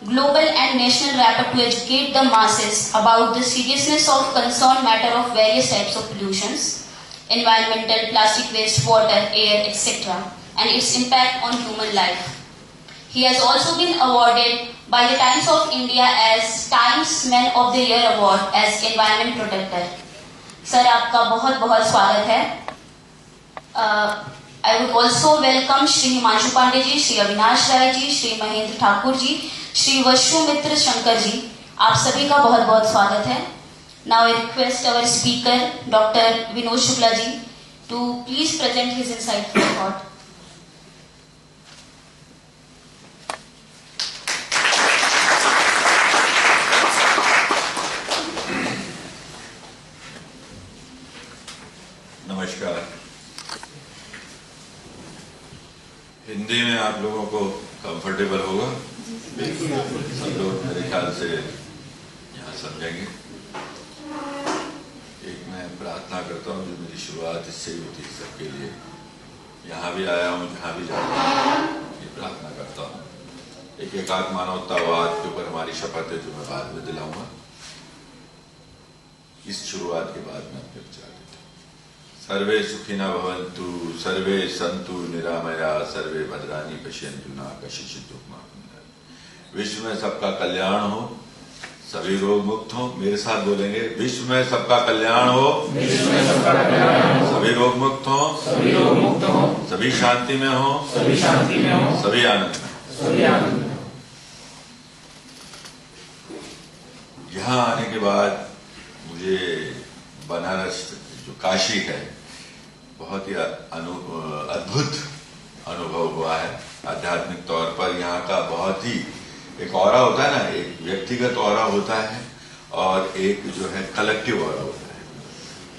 global and national rapport to educate the masses about the seriousness of concerned matter of various types of pollutions, environmental, plastic waste, water, air, etc., and its impact on human life. He has also been awarded by the Times of India as Times Man of the Year Award as Environment Protector. Sir, आपका बहुत बहुत स्वागत है. I would also welcome Shri Himanshu Pandey ji, Shri Avinash Rai ji, Shri Mahendra Thakur ji, Shri Vashumitra Shankar ji. आप सभी का बहुत बहुत स्वागत है. Now I request our speaker, Dr. Vinod Shukla ji, to please present his insightful thought. नमस्कार. हिंदी में आप लोगों को कंफर्टेबल होगा? सब लोग मेरे ख्याल से यहाँ समझेंगे. एक मैं प्रार्थना करता हूँ, जो मेरी शुरुआत इससे ही होती है सबके लिए. यहाँ भी आया हूँ, जहाँ भी जा रहा हूँ, ये प्रार्थना करता हूँ. एक एकात्म मानवतावाद के ऊपर हमारी शपथ है, जो मैं बाद में दिलाऊंगा. इस शुरुआत के बाद मैं अपने विचार देता हूँ. सर्वे सुखिनः भवन्तु, सर्वे सन्तु निरामया, सर्वे भद्राणि पश्यन्तु मा कश्चित् दुःखं. विश्व में सबका कल्याण हो, सभी रोग मुक्त हो. मेरे साथ बोलेंगे, विश्व में सबका कल्याण हो, सभी रोग मुक्त हो, सभी शांति में हो, सभी आनंद में. यहाँ आने के बाद मुझे बनारस, जो काशी है, बहुत ही अद्भुत अनुभव हुआ है. आध्यात्मिक तौर पर यहाँ का बहुत ही एक ऑरा होता है ना, एक व्यक्तिगत ऑरा होता है और एक जो है कलेक्टिव ऑरा होता है.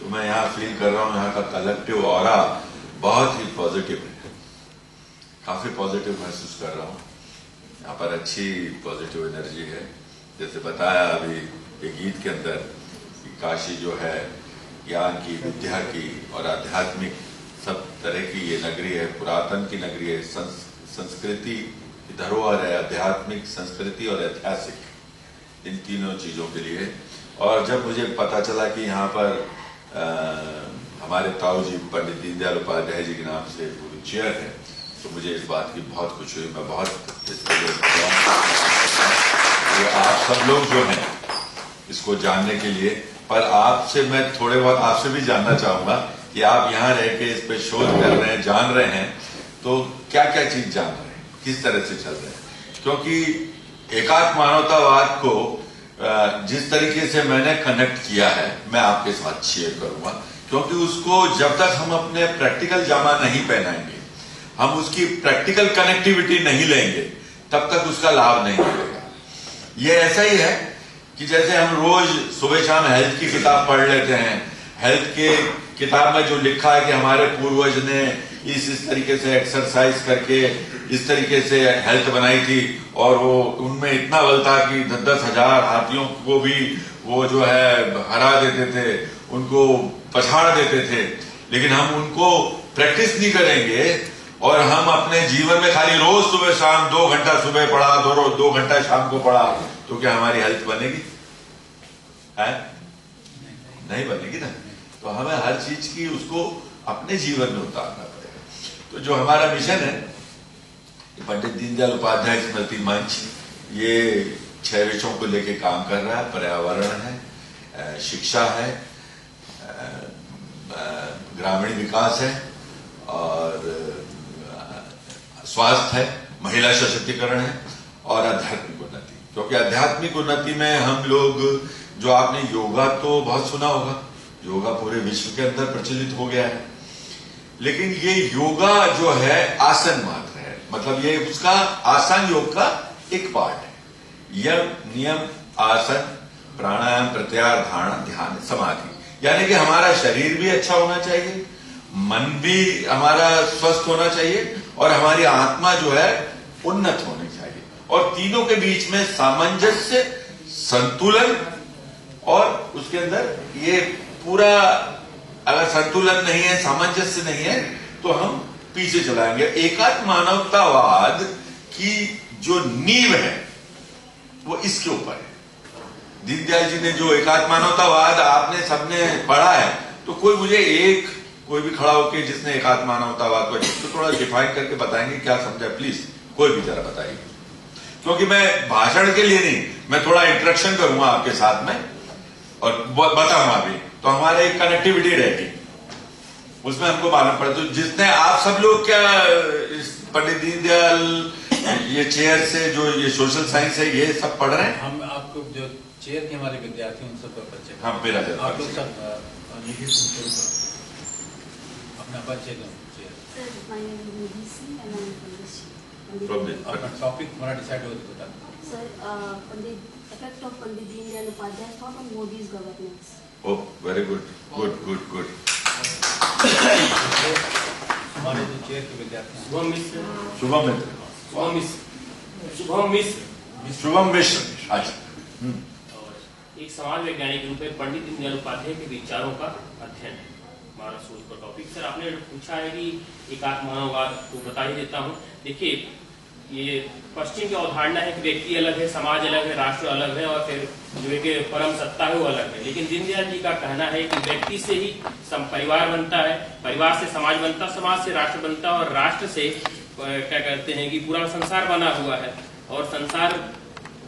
तो मैं यहाँ फील कर रहा हूँ, यहाँ का कलेक्टिव ऑरा बहुत ही पॉजिटिव है. काफी पॉजिटिव महसूस कर रहा हूँ. यहाँ पर अच्छी पॉजिटिव एनर्जी है. जैसे बताया अभी एक गीत के अंदर कि काशी जो है ज्ञान की, विद्या की और आध्यात्मिक सब तरह की ये नगरी है. पुरातन की नगरी है, संस्कृति की धरोहर है, आध्यात्मिक, संस्कृति और ऐतिहासिक, इन तीनों चीजों के लिए. और जब मुझे पता चला कि यहाँ पर हमारे ताऊ जी पंडित दीनदयाल उपाध्याय जी के नाम से पूरी चेयर है, तो मुझे इस बात की बहुत खुशी हुई. मैं बहुत आप सब लोग जो हैं इसको जानने के लिए, पर आपसे मैं थोड़े बहुत आपसे भी जानना चाहूंगा कि आप यहाँ रह के इस पे शोध कर रहे हैं, जान रहे हैं, तो क्या क्या चीज जान रहे हैं, किस तरह से चल रहे हैं. क्योंकि एकात्म मानवतावाद को जिस तरीके से मैंने कनेक्ट किया है, मैं आपके साथ शेयर करूंगा. क्योंकि उसको जब तक हम अपने प्रैक्टिकल जामा नहीं पहनाएंगे, हम उसकी प्रैक्टिकल कनेक्टिविटी नहीं लेंगे, तब तक उसका लाभ नहीं मिलेगा. ये ऐसा ही है कि जैसे हम रोज सुबह शाम हेल्थ की किताब पढ़ लेते हैं. हेल्थ के किताब में जो लिखा है कि हमारे पूर्वज ने इस तरीके से एक्सरसाइज करके इस तरीके से हेल्थ बनाई थी, और वो उनमें इतना बल था कि 10-10 हजार हाथियों को भी वो जो है हरा देते थे, उनको पछाड़ देते थे. लेकिन हम उनको प्रैक्टिस नहीं करेंगे और हम अपने जीवन में खाली रोज सुबह शाम 2 घंटा सुबह पढ़ा, 2 घंटा शाम को पढ़ा, तो क्या हमारी हेल्थ बनेगी? है? नहीं बनेगी ना. तो हमें हर चीज की उसको अपने जीवन में उतारना पड़ेगा. तो जो हमारा मिशन है, पंडित दीनदयाल उपाध्याय स्मृति मंच, ये 6 विषयों को लेके काम कर रहा है. पर्यावरण है, शिक्षा है, ग्रामीण विकास है, और स्वास्थ्य है, महिला सशक्तिकरण है, और आध्यात्मिक उन्नति. क्योंकि आध्यात्मिक उन्नति में हम लोग, जो आपने योगा तो बहुत सुना होगा, योगा पूरे विश्व के अंदर प्रचलित हो गया है, लेकिन ये योगा जो है आसन मात्र है. मतलब ये उसका आसान योग का एक पार्ट है. यह नियम, आसन, प्राणायाम, प्रत्याहार, धारणा, ध्यान, समाधि, यानी कि हमारा शरीर भी अच्छा होना चाहिए, मन भी हमारा स्वस्थ होना चाहिए, और हमारी आत्मा जो है उन्नत होनी चाहिए. और तीनों के बीच में सामंजस्य, संतुलन, और उसके अंदर ये पूरा, अगर संतुलन नहीं है, सामंजस्य नहीं है, तो हम पीछे चलाएंगे. एकात्म मानवतावाद की जो नींव है वो इसके ऊपर है। दीनदयाल जी ने जो एकात्म मानवतावाद आपने सबने पढ़ा है, तो कोई भी खड़ा होकर जिसने एकात्म मानवतावाद को तो थोड़ा डिफाइन करके बताएंगे क्या समझा, प्लीज कोई भी जरा बताइए। क्योंकि मैं भाषण के लिए नहीं, मैं थोड़ा इंटरेक्शन करूंगा आपके साथ में और बताऊंगा भी, तो हमारे एक कनेक्टिविटी रहेगी, उसमें हमको मालूम पड़े। तो जिसने आप सब लोग क्या पंडित दीनदयाल ये चेयर से जो ये सोशल साइंस है ये सब पढ़ रहे हैं? हम आपको जो चेयर के हमारे विद्यार्थी उन सब पर बच्चे हाँ मेरा आप लोग सब अपना परिचय दो। अपना टॉपिक हमारा डिसाइड हो बता Sir, effect of Pandit Deen Upadhyay's thought on Modi's governance. Oh, very good, good. हमारे जो चेयर के विद्यार्थी हैं। शुभम मिश्र। अच्छा। एक समाज वैज्ञानिक रूप में पंडित दीनदयाल उपाध्याय के विचारों का अध्ययन है हमारा सोच का टॉपिक। सर आपने पूछा है कि एकात्म मानववाद को बता ही देता हूँ। देखिए ये पश्चिम की अवधारणा है कि व्यक्ति अलग है, समाज अलग है, राष्ट्र अलग है और फिर जो एक परम सत्ता है वो अलग है। लेकिन दीनदयाल जी का कहना है कि व्यक्ति से ही परिवार बनता है, परिवार से समाज बनता, समाज से राष्ट्र बनता और राष्ट्र से क्या कहते हैं कि पूरा संसार बना हुआ है और संसार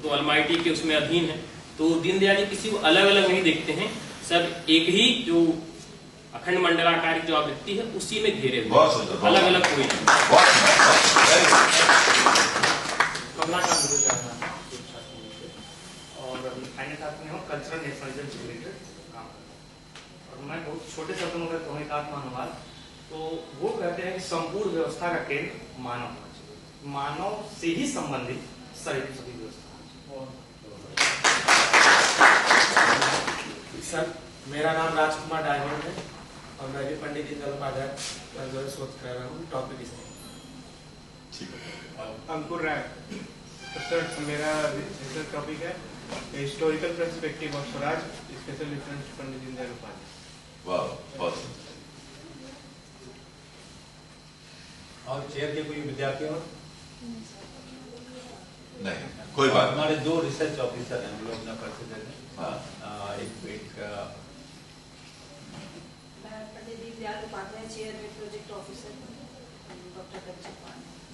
तो अलमाइटी के उसमें अधीन है। तो दीनदयाल जी किसी को अलग अलग नहीं देखते हैं, सब एक ही जो अखंड मंडलाकार जो आवृत्ति है उसी में घेरे हुए, अलग अलग कोई नहीं। कमला का मुझे जानना है और फाइनल साथ में हो कल्चरल नेशनलिज्म से रिलेटेड काम और मैं बहुत छोटे शब्दों में अगर कहूँ एकात्म मानववाद तो वो कहते हैं कि संपूर्ण व्यवस्था का केंद्र मानव होना चाहिए, मानव से ही संबंधित सभी व्यवस्था। सर मेरा नाम राजकुमार डायमंड है और मैं भी पंडित दीनदयाल उपाध्याय पर जो शोध कर रहा हूँ। टॉपिक इसमें अंकुर राय। तो सर मेरा रिसर्च टॉपिक है historical perspective of Swaraj, special reference to Pandit Deendayal Upadhyay. वाह, बहुत और चेयर के कोई विद्यार्थी हो? नहीं, कोई बात। हमारे दो रिसर्च ऑफिसर हैं, हम लोग अपना परिचय दे दें। एक Pandit Deendayal Upadhyay chair project officer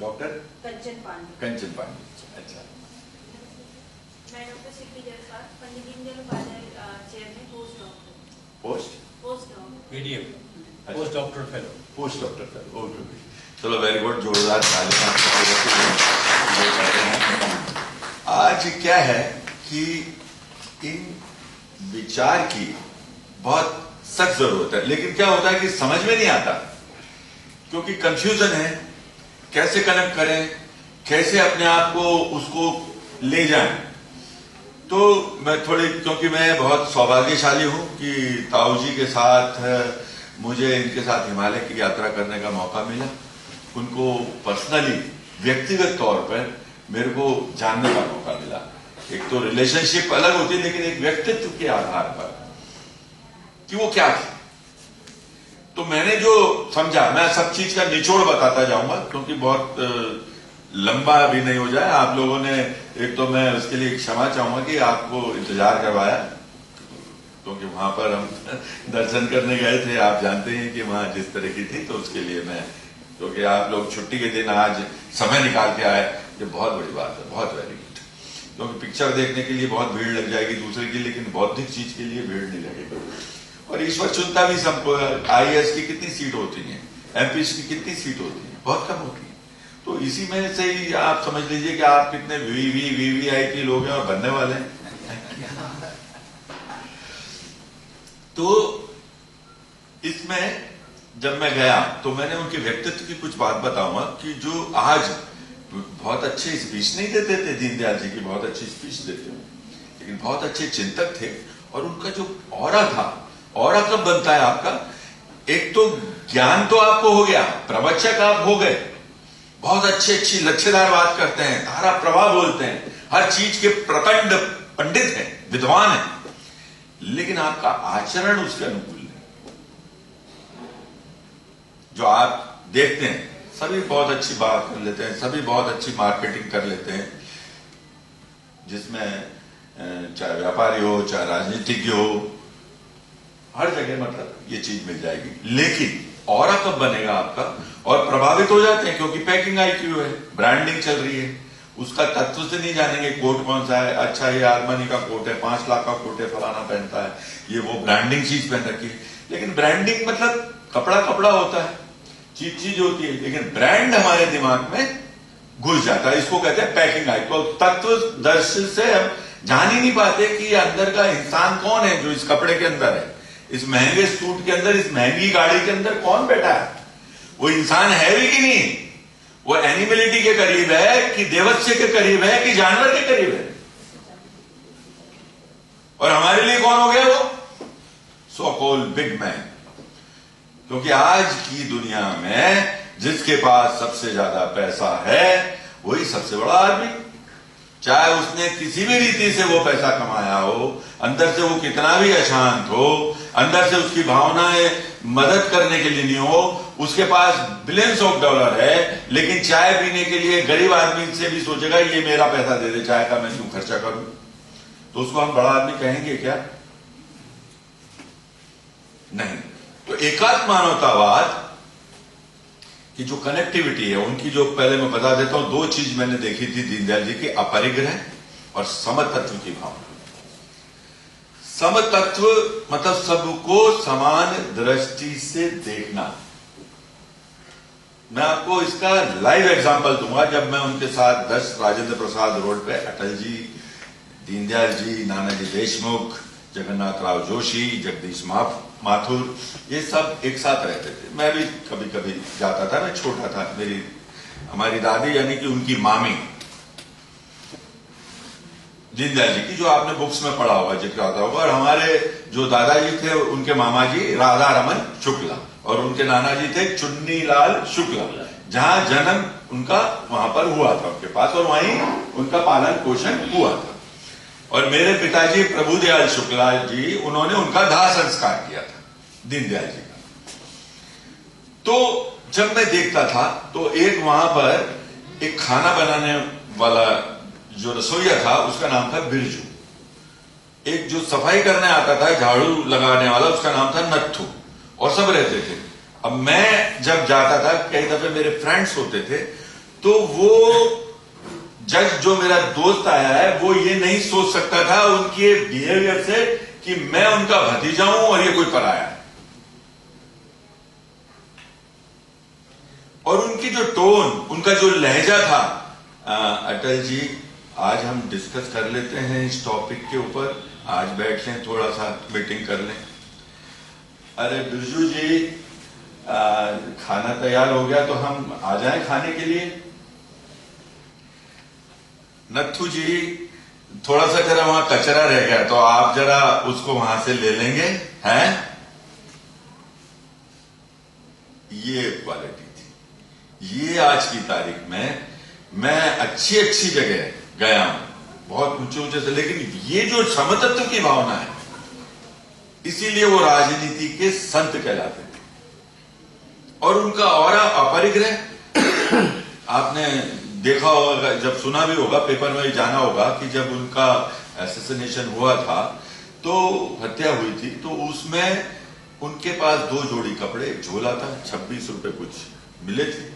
doctor Kanchan Pandey. Kanchan Pandey. अच्छा। मैं डॉक्टर शिल्पी जयसवाल, पंडित दीनदयाल उपाध्याय चेयर में post doctor PDF post doctor fellow. Okay, चलो वेरी गुड, जोरदार तालियां। आज क्या है कि इन विचार की बहुत सख्त जरूरत है, लेकिन क्या होता है कि समझ में नहीं आता क्योंकि कंफ्यूजन है, कैसे कनेक्ट करें, कैसे अपने आप को उसको ले जाएं। तो मैं क्योंकि मैं बहुत सौभाग्यशाली हूं कि ताऊ जी के साथ मुझे इनके साथ हिमालय की यात्रा करने का मौका मिला, उनको पर्सनली व्यक्तिगत तौर पर मेरे को जानने का मौका मिला। एक तो रिलेशनशिप अलग होती है, लेकिन एक व्यक्तित्व के आधार पर कि वो क्या थे। तो मैंने जो समझा, मैं सब चीज का निचोड़ बताता जाऊंगा क्योंकि बहुत लंबा भी नहीं हो जाए। आप लोगों ने एक तो मैं उसके लिए क्षमा चाहूंगा कि आपको इंतजार करवाया, क्योंकि वहां पर हम दर्शन करने गए थे, आप जानते हैं कि वहां जिस तरह की थी, तो उसके लिए मैं, क्योंकि आप लोग छुट्टी के दिन आज समय निकाल के आए, ये बहुत बड़ी बात है, बहुत वेरी गुड। क्योंकि पिक्चर देखने के लिए बहुत भीड़ लग जाएगी दूसरे की, लेकिन बौद्धिक चीज के लिए भीड़ नहीं लगेगी। और ईश्वर चुनता भी सबको। आईएएस की कितनी सीट होती है, एमपीएस की कितनी सीट होती है, बहुत कम होती है। तो इसी में से ही आप समझ लीजिए कि आप कितने वीवीआईपी लोग हैं और बनने वाले हैं। तो इसमें जब मैं गया तो मैंने उनके व्यक्तित्व की कुछ बात बताऊंगा कि जो आज बहुत अच्छे स्पीच नहीं देते थे, दीनदयाल जी की बहुत अच्छी स्पीच देते हैं, लेकिन बहुत अच्छे चिंतक थे। और उनका जो ऑरा था, ऑरा कब बनता है आपका, एक तो ज्ञान तो आपको हो गया, प्रवचक आप हो गए, बहुत अच्छी लच्छेदार बात करते हैं, धारा प्रवाह बोलते हैं, हर चीज के प्रकंड पंडित हैं, विद्वान हैं, लेकिन आपका आचरण उसके अनुकूल नहीं। जो आप देखते हैं सभी बहुत अच्छी बात कर लेते हैं, सभी बहुत अच्छी मार्केटिंग कर लेते हैं, जिसमें चाहे व्यापारी हो चाहे राजनीतिज्ञ हो, हर जगह मतलब ये चीज मिल जाएगी। लेकिन ऑरा कब बनेगा आपका, और प्रभावित हो जाते हैं क्योंकि पैकिंग IQ है, ब्रांडिंग चल रही है, उसका तत्व से नहीं जानेंगे कोट कौन सा है, अच्छा ये आर्मनी का कोट है, 5 लाख का कोट है, फलाना पहनता है, ये वो ब्रांडिंग चीज पहन रखी है। लेकिन ब्रांडिंग मतलब कपड़ा कपड़ा होता है, चीज होती है, लेकिन ब्रांड हमारे दिमाग में घुस जाता है, इसको कहते हैं पैकिंग IQ। तत्व दर्शन से हम जान ही नहीं पाते कि अंदर का इंसान कौन है जो इस कपड़े के अंदर है, इस महंगे सूट के अंदर, इस महंगी गाड़ी के अंदर कौन बैठा है, वो इंसान है भी कि नहीं, वो एनिमलिटी के करीब है कि देवत्य के करीब है कि जानवर के करीब है, और हमारे लिए कौन हो गया वो सो कॉल्ड बिग मैन। क्योंकि आज की दुनिया में जिसके पास सबसे ज्यादा पैसा है वही सबसे बड़ा आदमी, चाहे उसने किसी भी रीति से वो पैसा कमाया हो, अंदर से वो कितना भी अशांत हो, अंदर से उसकी भावनाएं मदद करने के लिए नहीं हो, उसके पास बिलियंस ऑफ डॉलर है, लेकिन चाय पीने के लिए गरीब आदमी से भी सोचेगा ये मेरा पैसा दे दे, चाय का मैं क्यों खर्चा करूं, तो उसको हम बड़ा आदमी कहेंगे क्या? नहीं। तो एकात्म मानवतावाद की जो कनेक्टिविटी है, उनकी जो, पहले मैं बता देता हूं, 2 चीज मैंने देखी थी दीनदयाल जी की, अपरिग्रह और समतत्व की भावना। समतत्व मतलब सबको समान दृष्टि से देखना। मैं आपको इसका लाइव एग्जांपल दूंगा। जब मैं उनके साथ 10 राजेंद्र प्रसाद रोड पे अटल जी, दीनदयाल जी, नानाजी देशमुख, जगन्नाथ राव जोशी, जगदीश माथुर, ये सब एक साथ रहते थे। मैं भी कभी कभी जाता था, मैं छोटा था। हमारी दादी यानी कि उनकी मामी दीनदयाल जी की, जो आपने बुक्स में पढ़ा होगा, जिक्र आता होगा, और हमारे जो दादाजी थे उनके मामा जी राधा रमन शुक्ला, और उनके नाना जी थे चुन्नीलाल शुक्ला। जहां जन्म उनका वहां पर हुआ था उनके पास, और वहीं उनका पालन पोषण हुआ था। और मेरे पिताजी प्रभुदयाल शुक्ला जी, उन्होंने उनका दाह संस्कार किया था दीनदयाल जी का। तो जब मैं देखता था तो एक वहां पर एक खाना बनाने वाला जो रसोईया था उसका नाम था बिरजू, एक जो सफाई करने आता था झाड़ू लगाने वाला उसका नाम था नत्थू, और सब रहते थे। अब मैं जब जाता था, कई दफे मेरे फ्रेंड्स होते थे, तो वो जज जो मेरा दोस्त आया है वो ये नहीं सोच सकता था उनके बिहेवियर से कि मैं उनका भतीजा हूं और ये कोई पराया है। और उनकी जो टोन, उनका जो लहजा था, अटल जी आज हम डिस्कस कर लेते हैं इस टॉपिक के ऊपर, आज बैठ लें, थोड़ा सा मीटिंग कर लें। अरे बिरजू जी, खाना तैयार हो गया तो हम आ जाएं खाने के लिए। नत्थू जी, थोड़ा सा जरा वहां कचरा रह गया तो आप जरा उसको वहां से ले लेंगे, हैं? ये क्वालिटी थी। ये आज की तारीख में मैं अच्छी अच्छी जगह गया हूं, बहुत ऊंचे ऊंचे से, लेकिन ये जो समतत्व की भावना है, इसीलिए वो राजनीति के संत कहलाते थे। और उनका ऑरा अपरिग्रह आपने देखा होगा, जब सुना भी होगा, पेपर में जाना होगा कि जब उनका एसेसिनेशन हुआ था, तो हत्या हुई थी, तो उसमें उनके पास 2 जोड़ी कपड़े, एक झोला था, 26 रुपए कुछ मिले थे।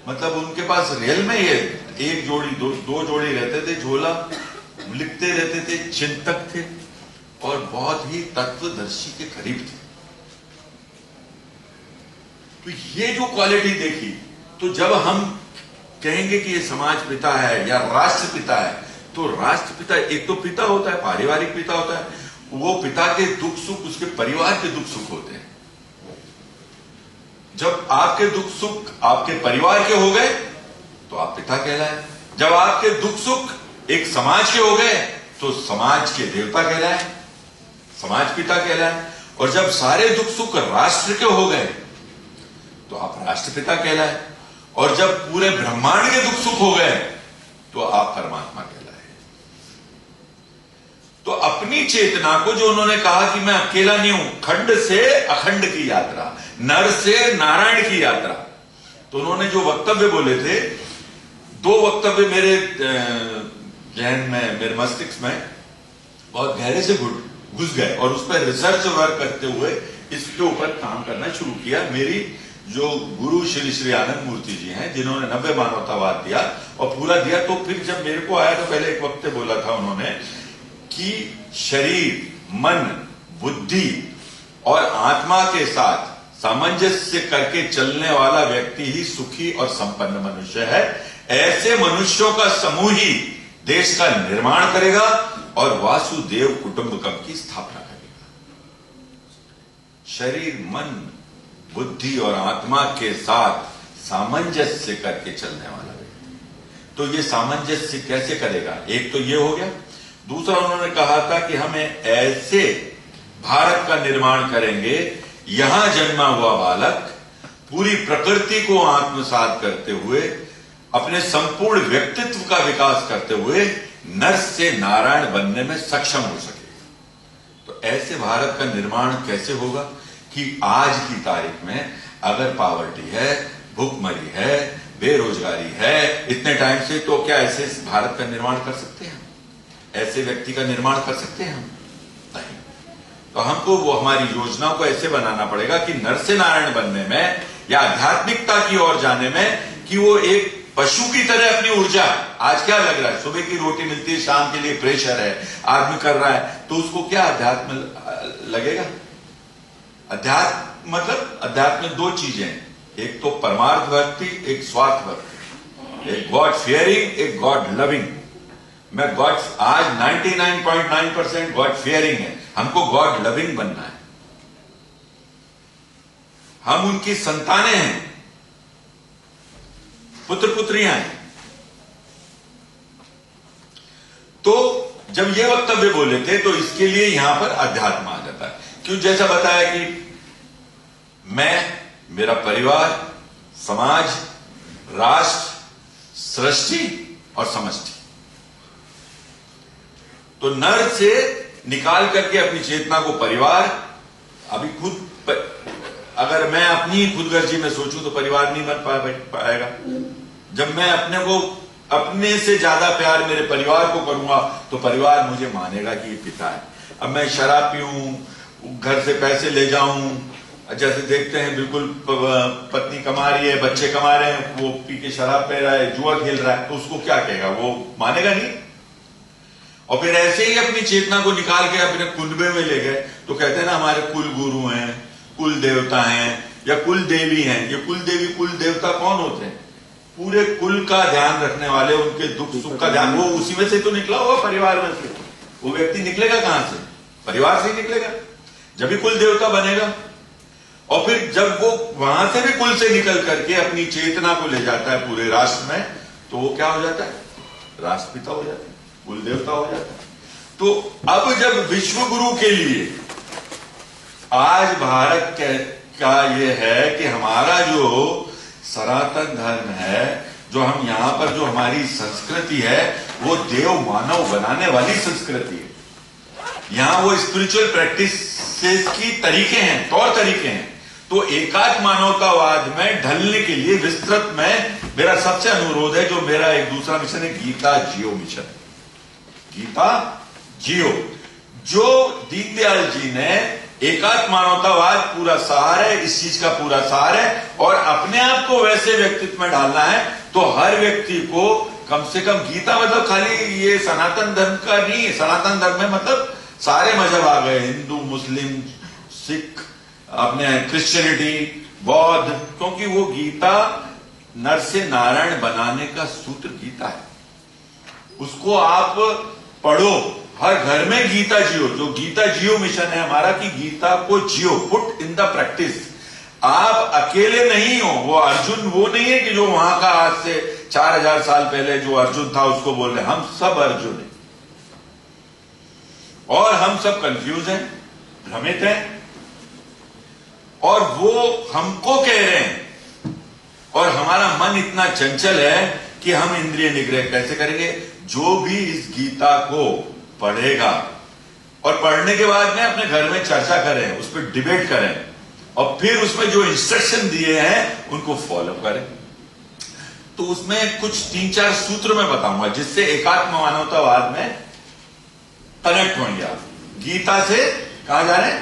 मतलब उनके पास रियल में ये एक जोड़ी, दो जोड़ी रहते थे, झोला, लिखते रहते थे, चिंतक थे और बहुत ही तत्वदर्शी के करीब थे। तो ये जो क्वालिटी देखी, तो जब हम कहेंगे कि ये समाज पिता है या राष्ट्र पिता है, तो राष्ट्र पिता एक तो पिता होता है, पारिवारिक पिता होता है, वो पिता के दुख सुख उसके परिवार के दुख सुख होते हैं। जब आपके दुख सुख आपके परिवार के हो गए तो आप पिता कहलाए, जब आपके दुख सुख एक समाज के हो गए तो समाज के देवता कहलाए, समाज पिता कहलाए, और जब सारे दुख सुख राष्ट्र के हो गए तो आप राष्ट्रपिता कहलाए, और जब पूरे ब्रह्मांड के दुख सुख हो गए तो आप परमात्मा कहलाए। तो अपनी चेतना को, जो उन्होंने कहा कि मैं अकेला नहीं हूं, खंड से अखंड की यात्रा, नर से नारायण की यात्रा, तो उन्होंने जो वक्तव्य बोले थे, 2 वक्तव्य मेरे जहन में, मेरे मस्तिष्क में बहुत गहरे से घुस गए और उस पर रिसर्च वर्क करते हुए इसके ऊपर काम करना शुरू किया। मेरी जो गुरु श्री श्री आनंद मूर्ति जी हैं, जिन्होंने 90 मानवतावाद दिया और पूरा दिया, तो फिर जब मेरे को आया तो पहले एक वक्त बोला था उन्होंने कि शरीर, मन, बुद्धि और आत्मा के साथ सामंजस्य करके चलने वाला व्यक्ति ही सुखी और संपन्न मनुष्य है। ऐसे मनुष्यों का समूह ही देश का निर्माण करेगा और वासुदेव कुटुंबकम की स्थापना करेगा। शरीर, मन, बुद्धि और आत्मा के साथ सामंजस्य करके चलने वाला व्यक्ति। तो ये सामंजस्य कैसे करेगा? एक तो ये हो गया। दूसरा उन्होंने कहा था कि हमें ऐसे भारत का निर्माण करेंगे, यहां जन्मा हुआ बालक पूरी प्रकृति को आत्मसात करते हुए अपने संपूर्ण व्यक्तित्व का विकास करते हुए नर से नारायण बनने में सक्षम हो सके। तो ऐसे भारत का निर्माण कैसे होगा कि आज की तारीख में अगर पॉवर्टी है, भूखमरी है, बेरोजगारी है इतने टाइम से, तो क्या ऐसे भारत का निर्माण कर सकते हैं? ऐसे व्यक्ति का निर्माण कर सकते हैं हम? नहीं। तो हमको वो हमारी योजना को ऐसे बनाना पड़ेगा कि नर से नारायण बनने में या आध्यात्मिकता की ओर जाने में कि वो एक पशु की तरह अपनी ऊर्जा, आज क्या लग रहा है, सुबह की रोटी मिलती है, शाम के लिए प्रेशर है, आदमी कर रहा है, तो उसको क्या अध्यात्म लगेगा? अध्यात्म मतलब, अध्यात्म में दो चीजें हैं, एक तो परमार्थ भक्ति, एक स्वार्थ भक्ति, एक गॉड फियरिंग, एक गॉड लविंग। मैं गॉड, आज 99.9% गॉड फियरिंग है, हमको गॉड लविंग बनना है। हम उनकी संतानें हैं, पुत्र पुत्रियां हैं। तो जब ये वक्तव्य बोले थे तो इसके लिए यहां पर अध्यात्म आ जाता है। क्यों? जैसा बताया कि मैं, मेरा परिवार, समाज, राष्ट्र, सृष्टि और समष्टि। तो नर से निकाल करके अपनी चेतना को परिवार, अभी खुद अगर मैं अपनी खुदगर्जी में सोचूं तो परिवार नहीं बन पाएगा। जब मैं अपने को, अपने से ज्यादा प्यार मेरे परिवार को करूंगा तो परिवार मुझे मानेगा कि ये पिता है। अब मैं शराब पीऊं, घर से पैसे ले जाऊं, जैसे देखते हैं बिल्कुल पत्नी कमा रही है, बच्चे कमा रहे हैं, वो पी के शराब पी रहा है, जुआ खेल रहा है, तो उसको क्या कहेगा? वो मानेगा नहीं। और फिर ऐसे ही अपनी चेतना को निकाल के अपने कुनबे में ले गए तो कहते हैं ना हमारे कुल गुरु हैं, कुल देवता हैं या कुल देवी हैं। ये कुल देवी, कुल देवता कौन होते हैं? पूरे कुल का ध्यान रखने वाले, उनके दुख सुख का ध्यान, वो उसी में से तो निकला होगा, परिवार में से। वो व्यक्ति निकलेगा कहां से? परिवार से ही निकलेगा, जब भी कुल देवता बनेगा। और फिर जब वो वहां से भी कुल से निकल करके अपनी चेतना को ले जाता है पूरे राष्ट्र में, तो वो क्या हो जाता है? राष्ट्रपिता हो जाता है, कुल देवता हो जाता है। तो अब जब विश्व गुरु के लिए आज भारत का ये है कि हमारा जो सनातन धर्म है, जो हम यहां पर, जो हमारी संस्कृति है, वो देव मानव बनाने वाली संस्कृति है। यहां वो स्पिरिचुअल प्रैक्टिस की तरीके हैं, तौर तरीके हैं। तो एकात्म मानवतावाद में ढलने के लिए विस्तृत में मेरा सबसे अनुरोध है, जो मेरा एक दूसरा मिशन है, गीता जियो मिशन। गीता जियो, जो दीनदयाल जी ने एकात्म मानवतावाद पूरा सार है, इस चीज का पूरा सार है। और अपने आप को वैसे व्यक्तित्व में डालना है तो हर व्यक्ति को कम से कम, गीता मतलब खाली ये सनातन धर्म का नहीं है। सनातन धर्म में मतलब सारे मजहब आ गए, हिंदू, मुस्लिम, सिख, अपने क्रिश्चियनिटी, बौद्ध, क्योंकि वो गीता नर से नारायण बनाने का सूत्र गीता है। उसको आप पढ़ो, हर घर में गीता जियो। जो गीता जियो मिशन है हमारा, कि गीता को जियो, पुट इन द प्रैक्टिस। आप अकेले नहीं हो। वो अर्जुन वो नहीं है कि जो वहां का आज से 4000 साल पहले जो अर्जुन था उसको बोल रहे, हम सब अर्जुन हैं और हम सब कंफ्यूज हैं, भ्रमित हैं, और वो हमको कह रहे हैं। और हमारा मन इतना चंचल है कि हम इंद्रिय निग्रह कैसे करेंगे? जो भी इस गीता को पढ़ेगा और पढ़ने के बाद में अपने घर में चर्चा करें, उस पर डिबेट करें और फिर उसमें जो इंस्ट्रक्शन दिए हैं उनको फॉलो करें। तो उसमें कुछ 3-4 सूत्र मैं बताऊंगा जिससे एकात्म मानवतावाद में कनेक्ट होंगे आप। गीता से कहा जा रहे हैं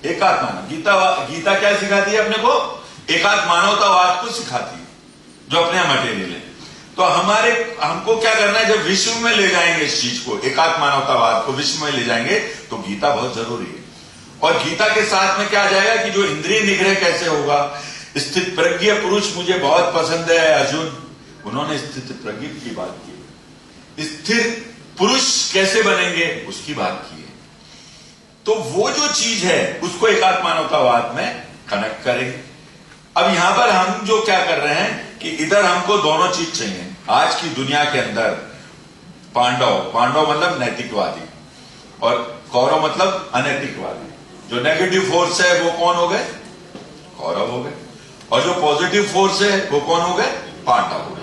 एकात्म मानव। गीता क्या सिखाती है अपने को? एकात्म मानवतावाद को सिखाती है, जो अपने यहां मटेरियल है। तो हमको क्या करना है, जब विश्व में ले जाएंगे इस चीज को, एकात्म मानवतावाद को विश्व में ले जाएंगे, तो गीता बहुत जरूरी है। और गीता के साथ में क्या आ जाएगा कि जो इंद्रिय निग्रह कैसे होगा। स्थित प्रज्ञ पुरुष मुझे बहुत पसंद है अर्जुन, उन्होंने स्थित प्रज्ञ की बात की। स्थिर पुरुष कैसे बनेंगे उसकी बात की है। तो वो जो चीज है उसको एकात्म मानवतावाद में कनेक्ट करेंगे। अब यहां पर हम जो क्या कर रहे हैं कि इधर हमको दोनों चीज चाहिए। आज की दुनिया के अंदर पांडव मतलब नैतिकवादी और कौरव मतलब अनैतिकवादी। जो नेगेटिव फोर्स है वो कौन हो गए? कौरव हो गए। और जो पॉजिटिव फोर्स है वो कौन हो गए? पांडव हो गए।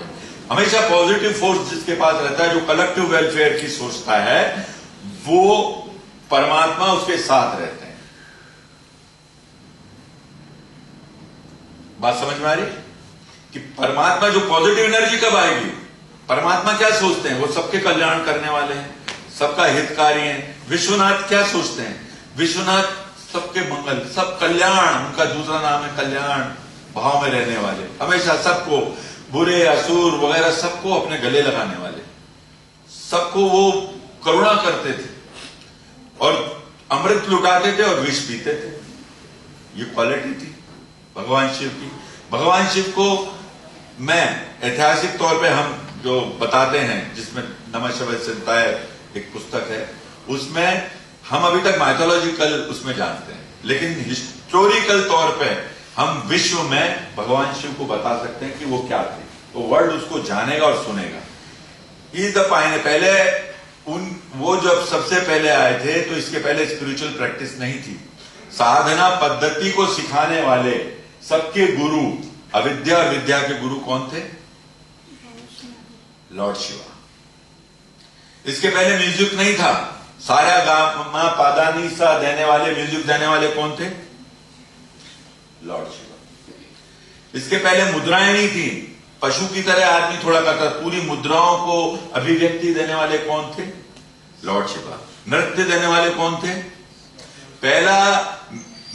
हमेशा पॉजिटिव फोर्स जिसके पास रहता है, जो कलेक्टिव वेलफेयर की सोचता है, वो परमात्मा उसके साथ रहते हैं। बात समझ में आ रही कि परमात्मा जो पॉजिटिव एनर्जी कब आएगी? परमात्मा क्या सोचते हैं? वो सबके कल्याण करने वाले हैं, सबका हितकारी हैं। विश्वनाथ क्या सोचते हैं? विश्वनाथ सबके मंगल, सब कल्याण, उनका दूसरा नाम है कल्याण भाव में रहने वाले, हमेशा सबको, बुरे असुर वगैरह सबको अपने गले लगाने वाले, सबको वो करुणा करते थे और अमृत लुटाते थे और विष पीते थे। ये क्वालिटी थी भगवान शिव की। भगवान शिव को मैं ऐतिहासिक तौर पे हम जो बताते हैं, जिसमें नमः शिवाय संहिता एक पुस्तक है, उसमें हम अभी तक माइथोलॉजिकल उसमें जानते हैं, लेकिन हिस्टोरिकल तौर पे हम विश्व में भगवान शिव को बता सकते हैं कि वो क्या थे। तो वर्ल्ड उसको जानेगा और सुनेगा। इज द पहले वो जब सबसे पहले आए थे तो इसके पहले स्पिरिचुअल प्रैक्टिस नहीं थी। साधना पद्धति को सिखाने वाले सबके गुरु, अविद्या और विद्या के गुरु कौन थे? लॉर्ड शिवा। इसके पहले म्यूजिक नहीं था। सारा गा पादा नी सा देने वाले, म्यूजिक देने वाले कौन थे? लॉर्ड शिवा। इसके पहले मुद्राएं नहीं थी। पशु की तरह आदमी थोड़ा करता, पूरी मुद्राओं को अभिव्यक्ति देने वाले कौन थे? लॉर्ड शिवा। नृत्य देने वाले कौन थे? पहला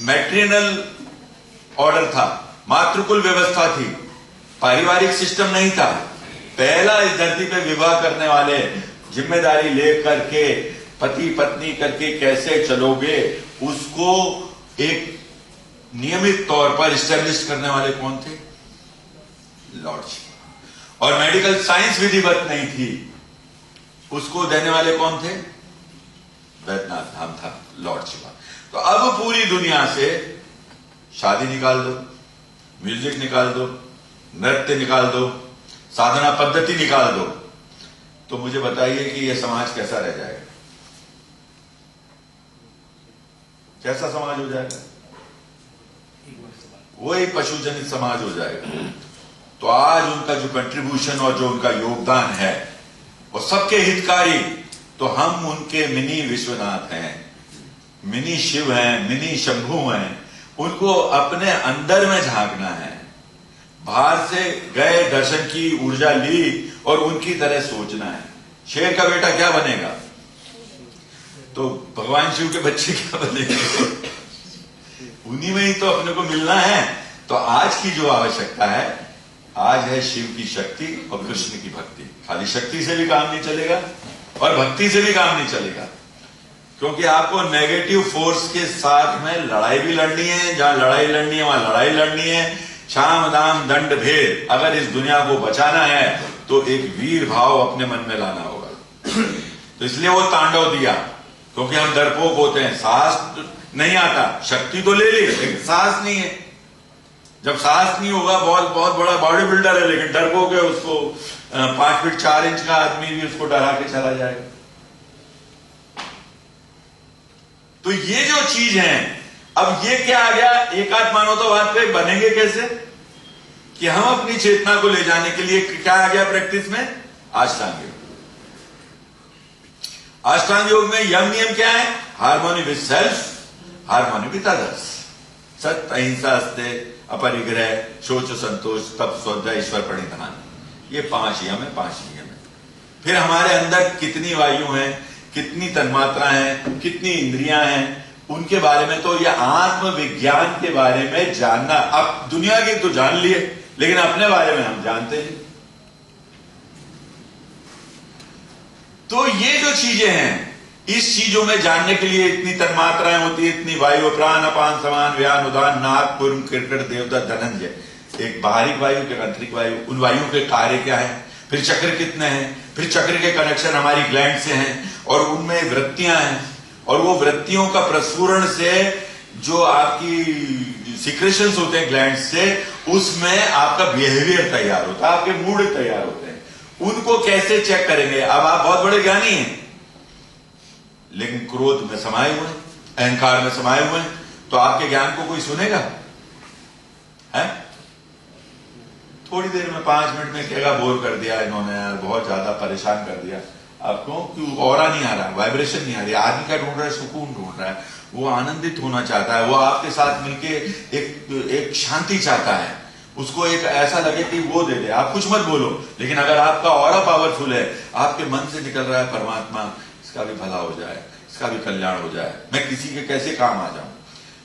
मैट्रिनल ऑर्डर था, मातृकुल व्यवस्था थी, पारिवारिक सिस्टम नहीं था। पहला इस धरती पे विवाह करने वाले, जिम्मेदारी लेकर के पति पत्नी करके कैसे चलोगे, उसको एक नियमित तौर पर इस्टेब्लिश करने वाले कौन थे? लॉर्ड शिवा। और मेडिकल साइंस विधिवत नहीं थी, उसको देने वाले कौन थे? वैद्यनाथ धाम था, लॉर्ड शिवा। तो अब पूरी दुनिया से शादी निकाल दो, म्यूजिक निकाल दो, नृत्य निकाल दो, साधना पद्धति निकाल दो, तो मुझे बताइए कि यह समाज कैसा रह जाएगा? कैसा समाज हो जाएगा? वो एक पशुजनित समाज हो जाएगा। तो आज उनका जो कंट्रीब्यूशन और जो उनका योगदान है वो सबके हितकारी, तो हम उनके मिनी विश्वनाथ हैं, मिनी शिव हैं, मिनी शंभु हैं। उनको अपने अंदर में झांकना है। बाहर से गए, दर्शन की ऊर्जा ली और उनकी तरह सोचना है। शेर का बेटा क्या बनेगा? तो भगवान शिव के बच्चे क्या बनेंगे? उन्हीं में ही तो अपने को मिलना है। तो आज की जो आवश्यकता है, आज है शिव की शक्ति और कृष्ण की भक्ति। खाली शक्ति से भी काम नहीं चलेगा और भक्ति से भी काम नहीं चलेगा, क्योंकि आपको नेगेटिव फोर्स के साथ में लड़ाई भी लड़नी है। जहां लड़ाई लड़नी है वहां लड़ाई लड़नी है। शाम दाम दंड भेद, अगर इस दुनिया को बचाना है तो एक वीर भाव अपने मन में लाना होगा। तो इसलिए वो तांडव दिया, क्योंकि हम डरपोक होते हैं, साहस नहीं आता। शक्ति तो ले ली लेकिन साहस नहीं है। जब साहस नहीं होगा, बहुत बड़ा बॉडी बिल्डर है लेकिन डरपोक है, उसको 5 फीट 4 इंच का आदमी भी उसको डरा के चला जाएगा। तो ये जो चीज है, अब ये क्या आ गया? एकात्म मानवतावाद पे बनेंगे कैसे? कि हम अपनी चेतना को ले जाने के लिए क्या आ गया प्रैक्टिस में? अष्टांग योग। अष्टांग योग में यम नियम क्या है? Harmony with self, harmony with others, सत्य अहिंसा अस्ते अपरिग्रह शोच संतोष तप स्वाध्याय ईश्वर प्रणिधान। ये 5 यम है, 5 नियम है। फिर हमारे अंदर कितनी वायु है, कितनी तन्मात्रा है, कितनी इंद्रियां हैं, उनके बारे में तो ये आत्मविज्ञान के बारे में जानना, अब दुनिया के तो जान लिए लेकिन अपने बारे में हम जानते हैं। तो ये जो चीजें हैं, इस चीजों में जानने के लिए इतनी तन्मात्राएं होती है, इतनी वायु, प्राण, अपान, समान, व्यान, उदान, नाग, कुर्म, किरकट, देवता, धनंजय, एक बाहरी वायु, एक आंतरिक वायु, उन वायु के कार्य क्या है, फिर चक्र कितने हैं, फिर चक्र के कनेक्शन हमारी ग्लैंड से हैं और उनमें वृत्तियां हैं, और वो वृत्तियों का प्रस्फुरण से जो आपकी सिक्रेशंस होते हैं ग्लैंड से, उसमें आपका बिहेवियर तैयार होता है, आपके मूड तैयार होते हैं। उनको कैसे चेक करेंगे? अब आप बहुत बड़े ज्ञानी हैं लेकिन क्रोध में समाये हुए हैं, अहंकार में समाये हुए हैं, तो आपके ज्ञान को कोई सुनेगा? है? थोड़ी देर में 5 मिनट में कहेगा बोर कर दिया इन्होंने यार, बहुत ज्यादा परेशान कर दिया। आपको क्यों ऑरा नहीं आ रहा, वाइब्रेशन नहीं आ रही, आदमी क्या ढूंढ रहा है? सुकून ढूंढ रहा है, वो आनंदित होना चाहता है, वो आपके साथ मिलके एक शांति चाहता है, उसको एक ऐसा लगे कि वो दे दे। आप कुछ मत बोलो, लेकिन अगर आपका ऑरा पावरफुल है, आपके मन से निकल रहा है परमात्मा, इसका भी भला हो जाए, इसका भी कल्याण हो जाए, मैं किसी के कैसे काम आ जाऊं,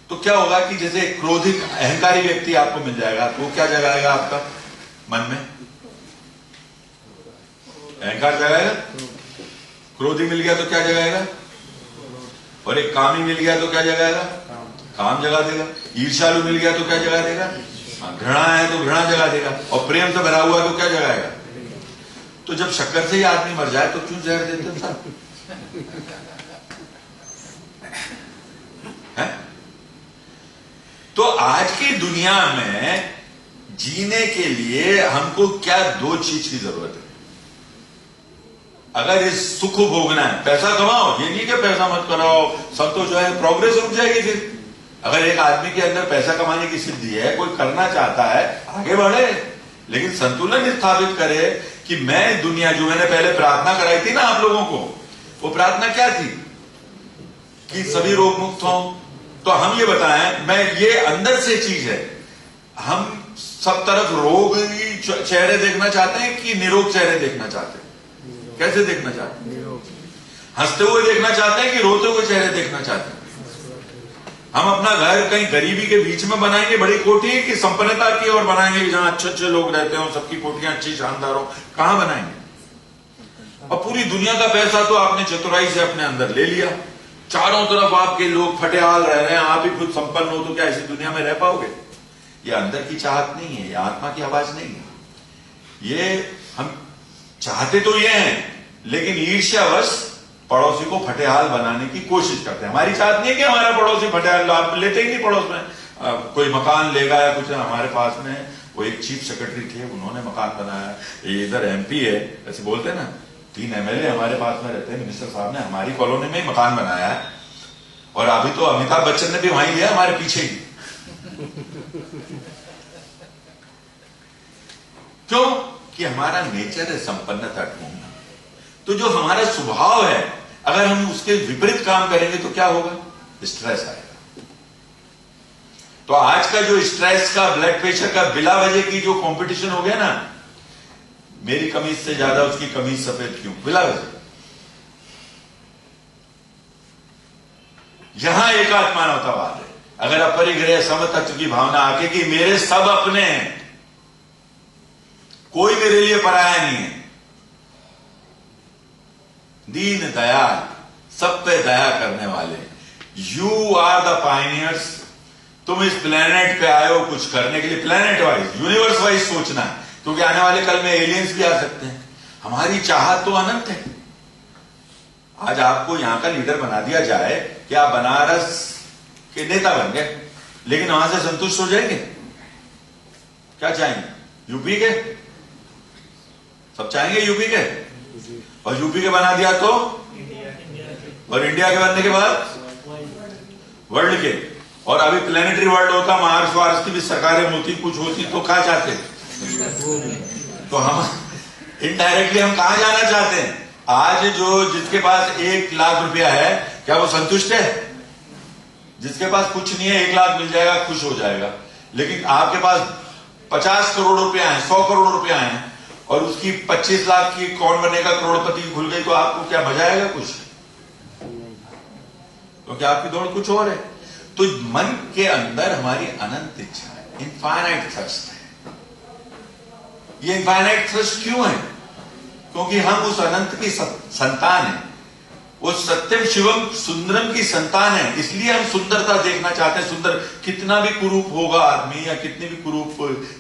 तो क्या होगा कि जैसे क्रोधित अहंकारी व्यक्ति आपको मिल जाएगा, तो वो क्या जगाएगा आपका मन में? अहंकार जगाएगा। क्रोधी मिल गया तो क्या जगाएगा? और एक कामी मिल गया तो क्या जगाएगा? काम जगा देगा। ईर्ष्यालु मिल गया तो क्या जगा देगा? घृणा है तो घृणा जगा देगा। और प्रेम से भरा हुआ तो क्या जगाएगा? तो जब शक्कर से ही आदमी मर जाए तो क्यों जहर देते हैं साहब? तो आज की दुनिया में जीने के लिए हमको क्या 2 चीज की जरूरत है। अगर इस सुख भोगना है, पैसा कमाओ, ये नहीं कि पैसा मत कराओ, सब तो जो है प्रोग्रेस रुक जाएगी। फिर अगर एक आदमी के अंदर पैसा कमाने की सिद्धि है, कोई करना चाहता है, आगे बढ़े, लेकिन संतुलन स्थापित करे कि मैं दुनिया, जो मैंने पहले प्रार्थना कराई थी ना आप लोगों को, वो प्रार्थना क्या थी? कि सभी रोग मुक्त हो। तो हम ये बताएं, मैं ये अंदर से चीज है, हम सब तरफ रोग चेहरे देखना चाहते हैं कि निरोग चेहरे देखना चाहते हैं? कैसे देखना चाहते हैं? हंसते हुए देखना चाहते हैं कि रोते हुए चेहरे देखना चाहते हैं? हम अपना घर कहीं गरीबी के बीच में बनाएंगे बड़ी कोठी, कि संपन्नता की ओर बनाएंगे जहां अच्छे अच्छे लोग रहते हो, सबकी कोठियां अच्छी शानदार हो? कहां बनाएंगे? और पूरी दुनिया का पैसा तो आपने चतुराई से अपने अंदर ले लिया, चारों तरफ आपके लोग फटेहाल रह रहे हैं, आप ही खुद संपन्न हो, तो क्या ऐसी दुनिया में रह पाओगे? ये अंदर की चाहत नहीं है, ये आत्मा की आवाज नहीं है। ये हम चाहते तो ये हैं, लेकिन ईर्ष्यावश पड़ोसी को फटेहाल बनाने की कोशिश करते हैं। हमारी चाहत नहीं है कि हमारा पड़ोसी फटेहाल, आप लेते ही नहीं पड़ोस में। कोई मकान लेगा या कुछ, हमारे पास में वो एक चीफ सेक्रेटरी थे, उन्होंने मकान बनाया, ये इधर एमपी है, ऐसे बोलते हैं ना, 3 एमएलए हमारे पास में रहते हैं, मिनिस्टर साहब ने हमारी कॉलोनी में ही मकान बनाया है, और अभी तो अमिताभ बच्चन ने भी वहीं लिया, हमारे पीछे ही। क्यों? कि हमारा नेचर है संपन्नता ढूंढना। तो जो हमारा स्वभाव है, अगर हम उसके विपरीत काम करेंगे तो क्या होगा? स्ट्रेस आएगा। तो आज का जो स्ट्रेस का, ब्लड प्रेशर का, बिला वजह की जो कंपटीशन हो गया ना, मेरी कमीज से ज्यादा उसकी कमीज सफेद क्यों, बिला वजह। यहां एकात्मानवतावाद है। अगर अपरिग्रह समतत्व की भावना आके कि मेरे सब अपने हैं, कोई मेरे लिए पराया नहीं है, दीन दयाल, सब पे दया करने वाले, यू आर द पायनियर्स। तुम इस प्लेनेट पे आए हो कुछ करने के लिए, प्लेनेट वाइज, यूनिवर्स वाइज सोचना है, क्योंकि आने वाले कल में एलियंस भी आ सकते हैं। हमारी चाहत तो अनंत है। आज आपको यहां का लीडर बना दिया जाए कि आप बनारस के नेता बन गए, लेकिन वहां से संतुष्ट हो जाएंगे? क्या चाहेंगे? यूपी के सब चाहेंगे, यूपी के, और यूपी के बना दिया तो, और इंडिया के बनने के बाद वर्ल्ड के, और अभी प्लेनेटरी वर्ल्ड होता, मार्स वार्स की भी सरकारें होती, कुछ होती, तो क्या चाहते? तो हम इनडायरेक्टली हम कहां जाना चाहते हैं? आज जो जिसके पास 1 लाख रुपया है, क्या वो संतुष्ट है? जिसके पास कुछ नहीं है, 1 लाख मिल जाएगा, खुश हो जाएगा। लेकिन आपके पास 50 करोड़ रुपया है, 100 करोड़ रुपया है, और उसकी 25 लाख की कौन बनेगा करोड़पति खुल गई तो आपको क्या मजा आएगा कुछ? क्योंकि आपकी दौड़ कुछ और है। तो मन के अंदर हमारी अनंत इच्छा है, इनफाइनाइट थर्स्ट है। ये इनफाइनाइट थर्स्ट क्यों है? क्योंकि हम उस अनंत की संतान है, वो सत्यम शिवम सुंदरम की संतान है, इसलिए हम सुंदरता देखना चाहते हैं। सुंदर कितना भी कुरूप होगा आदमी या कितनी भी कुरूप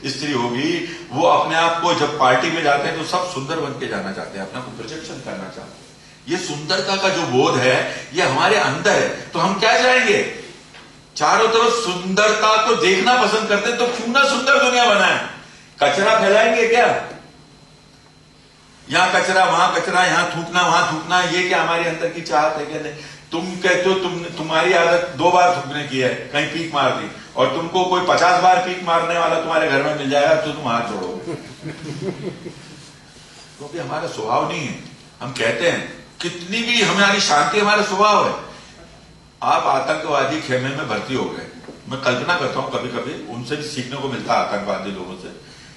स्त्री होगी, वो अपने आप को जब पार्टी में जाते हैं तो सब सुंदर बन के जाना चाहते हैं, अपने को प्रोजेक्शन करना चाहते हैं। ये सुंदरता का जो बोध है ये हमारे अंदर है। तो हम क्या चाहेंगे? चारों तरफ सुंदरता को देखना पसंद करते हैं, तो क्यों ना सुंदर दुनिया बनाए? कचरा फैलाएंगे क्या? यहां कचरा वहां कचरा, यहां थूकना वहां थूकना, ये क्या हमारे अंदर की चाहत है क्या? नहीं। तुम कहते हो तुम्हारी आदत 2 बार थूकने की है, कहीं पीक मार दी, और तुमको कोई 50 बार पीक मारने वाला तुम्हारे घर में मिल जाएगा तो तुम हाथ जोड़ोगे। क्योंकि हमारा स्वभाव नहीं है। हम कहते हैं कितनी भी हमारी शांति हमारा स्वभाव है। आप आतंकवादी खेमे में भर्ती हो गए, मैं कल्पना करता हूं कभी कभी उनसे भी सीखने को मिलता है आतंकवादी लोगों से,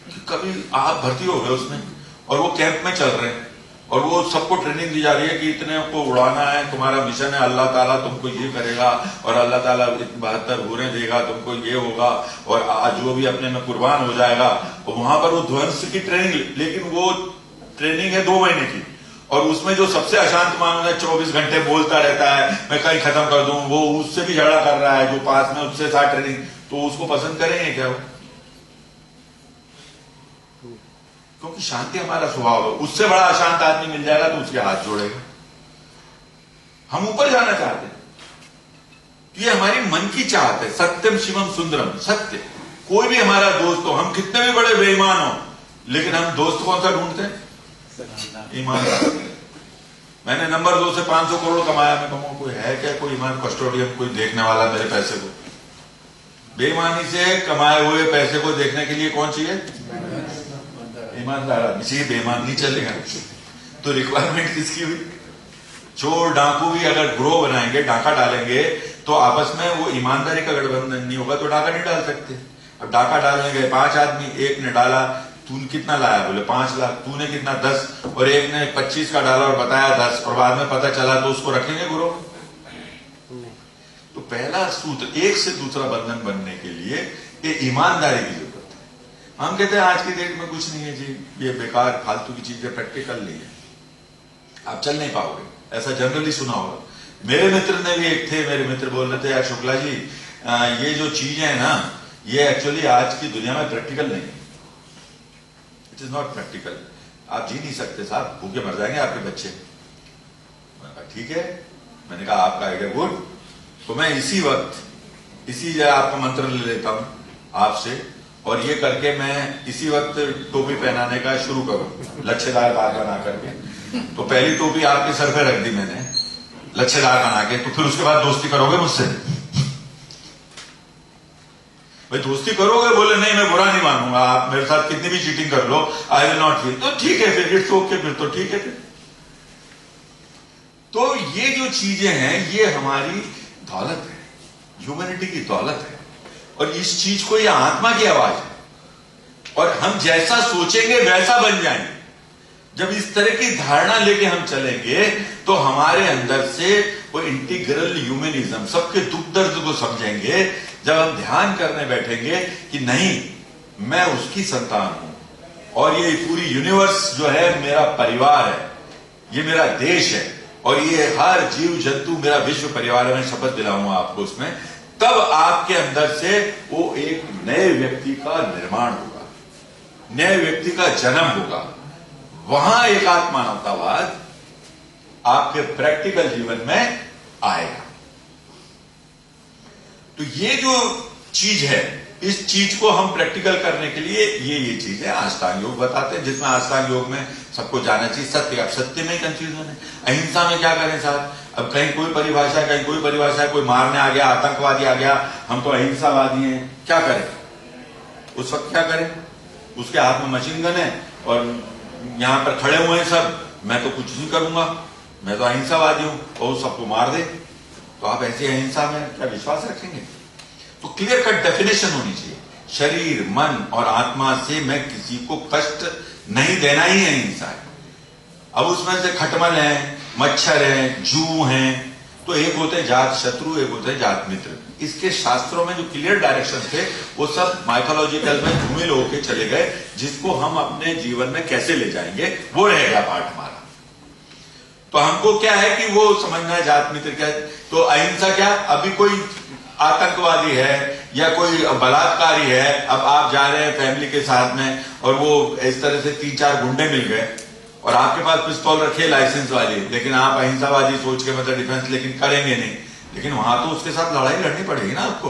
कि कभी आप भर्ती हो गए उसमें और वो कैंप में चल रहे हैं और वो सबको ट्रेनिंग दी जा रही है कि इतने को उड़ाना है, तुम्हारा मिशन है, अल्लाह ताला तुमको ये करेगा और अल्लाह ताला 72 हूरें देगा, तुमको ये होगा और आज जो भी अपने में कुर्बान हो जाएगा। वहां पर वो ध्वंस की ट्रेनिंग, लेकिन वो ट्रेनिंग है 2 महीने की, और उसमें जो सबसे अशांत मानव है 24 घंटे बोलता रहता है मैं कहीं खत्म कर दूं, वो उससे भी झगड़ा कर रहा है जो पास में उससे साथ ट्रेनिंग, तो उसको पसंद करेंगे क्या? क्योंकि शांति हमारा स्वभाव है। उससे बड़ा अशांत आदमी मिल जाएगा तो उसके हाथ जोड़ेगा। हम ऊपर जाना चाहते हैं, ये हमारी मन की चाहत है। सत्यम शिवम सुंदरम, सत्य। कोई भी हमारा दोस्त हो, हम कितने भी बड़े बेईमान हो, लेकिन हम दोस्त कौन सा ढूंढते हैं? ईमानदार। मैंने नंबर 2 से 500 करोड़ कमाया, मैं कहूंगा कोई है क्या, कोई ईमान कस्टोडियन, कोई देखने वाला मेरे पैसे को? बेईमानी से कमाए हुए पैसे को देखने के लिए कौन चाहिए? ईमानदार आदमी चाहिए। बेईमान नहीं चलेगा। तो रिक्वायरमेंट किसकी हुई? चोर डाकू भी अगर ग्रोह बनाएंगे, डाका डालेंगे, तो आपस में वो ईमानदारी का गठबंधन नहीं होगा तो डाका नहीं डाल सकते। अब डाका डालने गए 5 आदमी, एक ने डाला, तूने कितना लाया? बोले 5 लाख। तूने कितना? 10। और एक ने 25 का डाला और बताया 10, और बाद में पता चला, तो उसको रखेंगे ग्रोह? तो पहला सूत्र, एक से दूसरा बंधन बनने के लिए ये ईमानदारी की जरूरत है। हम कहते हैं आज की डेट में कुछ नहीं है जी, ये बेकार फालतू की चीजें, प्रैक्टिकल नहीं है, आप चल नहीं पाओगे, ऐसा जनरली सुना होगा। मेरे मित्र ने भी एक थे, मेरे मित्र बोल रहे थे यार शुक्ला जी, ये जो चीजें है ना, ये एक्चुअली आज की दुनिया में प्रैक्टिकल नहीं है। It is not practical. आप जी नहीं सकते साहब, भूखे मर जाएंगे आपके बच्चे। मैंने कहा ठीक है। मैंने कहा आपका आइडिया गुड। तो मैं इसी वक्त इसी जगह आपका मंत्र ले लेता हूं आपसे, और ये करके मैं इसी वक्त टोपी पहनाने का शुरू करूं, लच्छेदार बाल बना करके। तो पहली टोपी आपके सर पे रख दी मैंने, लच्छेदार बना के। तो फिर उसके बाद दोस्ती करोगे मुझसे? भाई दोस्ती करोगे? बोले नहीं, मैं बुरा नहीं मानूंगा, आप मेरे साथ कितनी भी चीटिंग कर लो, आई विल नॉट फील। तो ठीक है फिर, इट्स ओके, फिर तो ठीक है फिर। तो ये जो चीजें हैं ये हमारी दौलत है, ह्यूमैनिटी की दौलत है, और इस चीज को, ये आत्मा की आवाज है, और हम जैसा सोचेंगे वैसा बन जाएंगे। जब इस तरह की धारणा लेके हम चलेंगे तो हमारे अंदर से वो इंटीग्रल ह्यूमनिज्म, सबके दुख दर्द को समझेंगे। जब हम ध्यान करने बैठेंगे कि नहीं, मैं उसकी संतान हूं और ये पूरी यूनिवर्स जो है मेरा परिवार है, ये मेरा देश है, और ये हर जीव जंतु मेरा विश्व परिवार है, मैं शपथ दिलाऊंगा आपको उसमें। तब आपके अंदर से वो एक नए व्यक्ति का निर्माण होगा, नए व्यक्ति का जन्म होगा। वहां एकात्म मानवतावाद आपके प्रैक्टिकल जीवन में आएगा। तो ये जो चीज है, इस चीज को हम प्रैक्टिकल करने के लिए ये चीज है। अष्टांग योग बताते हैं, जिसमें अष्टांग योग में सबको जानना चाहिए सत्य। अब सत्य में ही कंफ्यूजन है। अहिंसा में क्या करें साहब? अब कहीं कोई परिभाषा है, कहीं कोई परिभाषा है, कोई मारने आ गया, आतंकवादी आ गया, हम तो अहिंसावादी हैं, क्या करें? उस वक्त क्या करें? उसके हाथ में मशीन गन है और यहां पर खड़े हुए हैं सब, मैं तो कुछ नहीं करूंगा, मैं तो अहिंसावादी हूं, और सबको मार दे, तो आप ऐसी अहिंसा में क्या विश्वास रखेंगे? तो क्लियर कट डेफिनेशन होनी चाहिए। शरीर, मन और आत्मा से मैं किसी को कष्ट नहीं देना ही अहिंसा है। अब उसमें से खटमल है, मच्छर है, जू हैं, तो एक होते हैं जात शत्रु, एक होते हैं जात मित्र। इसके शास्त्रों में जो क्लियर डायरेक्शन थे वो सब माइथोलॉजिकल में धूमिल होके चले गए, जिसको हम अपने जीवन में कैसे ले जाएंगे वो रह गया पाठ हमारा। तो हमको क्या है कि वो समझना है जात मित्र क्या है। तो अहिंसा क्या, अभी कोई आतंकवादी है या कोई बलात्कारी है, अब आप जा रहे हैं फैमिली के साथ में और वो इस तरह से 3-4 गुंडे मिल गए और आपके पास पिस्तौल रखे लाइसेंस वाली, लेकिन आप अहिंसावादी सोच के मतलब डिफेंस लेकिन करेंगे नहीं, लेकिन वहां तो उसके साथ लड़ाई लड़नी पड़ेगी ना आपको।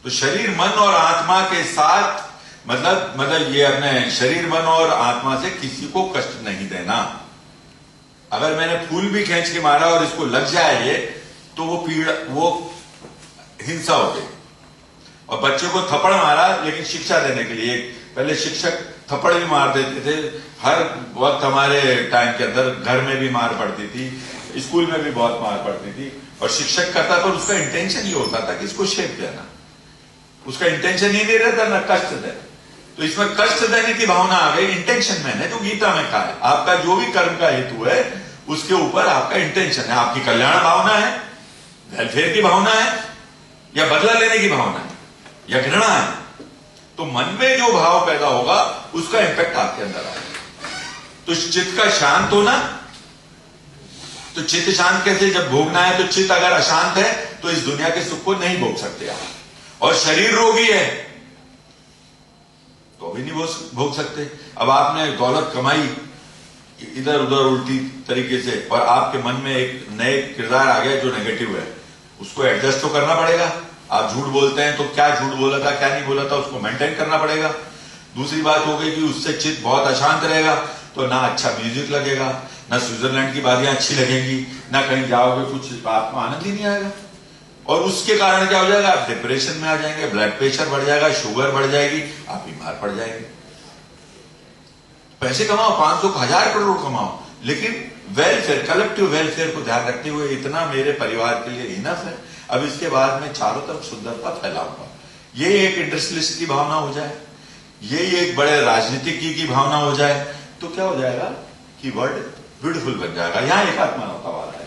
तो शरीर मन और आत्मा के साथ मतलब ये अपने शरीर मन और आत्मा से किसी को कष्ट नहीं देना। अगर मैंने फूल भी खींच के मारा और इसको लग जाए ये, तो वो हिंसा हो गई। और बच्चे को थप्पड़ मारा लेकिन शिक्षा देने के लिए, पहले शिक्षक थप्पड़ भी मार देते थे हर वक्त, हमारे टाइम के अंदर घर में भी मार पड़ती थी, स्कूल में भी बहुत मार पड़ती थी, और शिक्षक करता पर उसका इंटेंशन ये होता था कि इसको शेप देना, उसका इंटेंशन ही नहीं रहता ना कष्ट दे। तो इसमें कष्ट देने की भावना आ गई, इंटेंशन मैंने जो गीता में कहा है, आपका जो भी कर्म का हेतु है उसके ऊपर आपका इंटेंशन है, आपकी कल्याण भावना है, वेलफेयर की भावना है, या बदला लेने की भावना है, या घृणा है। तो मन में जो भाव पैदा होगा उसका इंपैक्ट आपके अंदर आएगा। तो चित्त का शांत होना, तो चित्त शांत कैसे, जब भोगना है तो चित्त अगर अशांत है तो इस दुनिया के सुख को नहीं भोग सकते आप। और शरीर रोगी है तो भी नहीं भोग सकते। अब आपने दौलत कमाई इधर उधर उल्टी तरीके से, और आपके मन में एक नए किरदार आ गया जो नेगेटिव है, उसको एडजस्ट तो करना पड़ेगा। आप झूठ बोलते हैं तो क्या झूठ बोला था क्या नहीं बोला था उसको मेंटेन करना पड़ेगा। दूसरी बात हो गई कि उससे चित्त बहुत अशांत रहेगा तो ना अच्छा म्यूजिक लगेगा, ना स्विट्जरलैंड की वादियां अच्छी लगेंगी, ना कहीं जाओगे कुछ आपको आनंद ही नहीं आएगा। और उसके कारण क्या हो जाएगा, आप डिप्रेशन में आ जाएंगे, ब्लड प्रेशर बढ़ जाएगा, शुगर बढ़ जाएगी, आप बीमार पड़ जाएंगे। पैसे कमाओ, 500 1000 करोड़ कमाओ, लेकिन वेलफेयर, कलेक्टिव वेलफेयर को ध्यान रखते हुए इतना मेरे परिवार के लिए इनफ है, अब इसके बाद में चारों तरफ सुंदरता फैलाऊंगा। ये एक इंडस्ट्रियलिस्ट की भावना हो जाए, ये एक बड़े राजनीतिक की भावना हो जाए, तो क्या हो जाएगा कि वर्ल्ड ब्यूटीफुल बन जाएगा, यहां एकात्मतावाद आ जाएगा।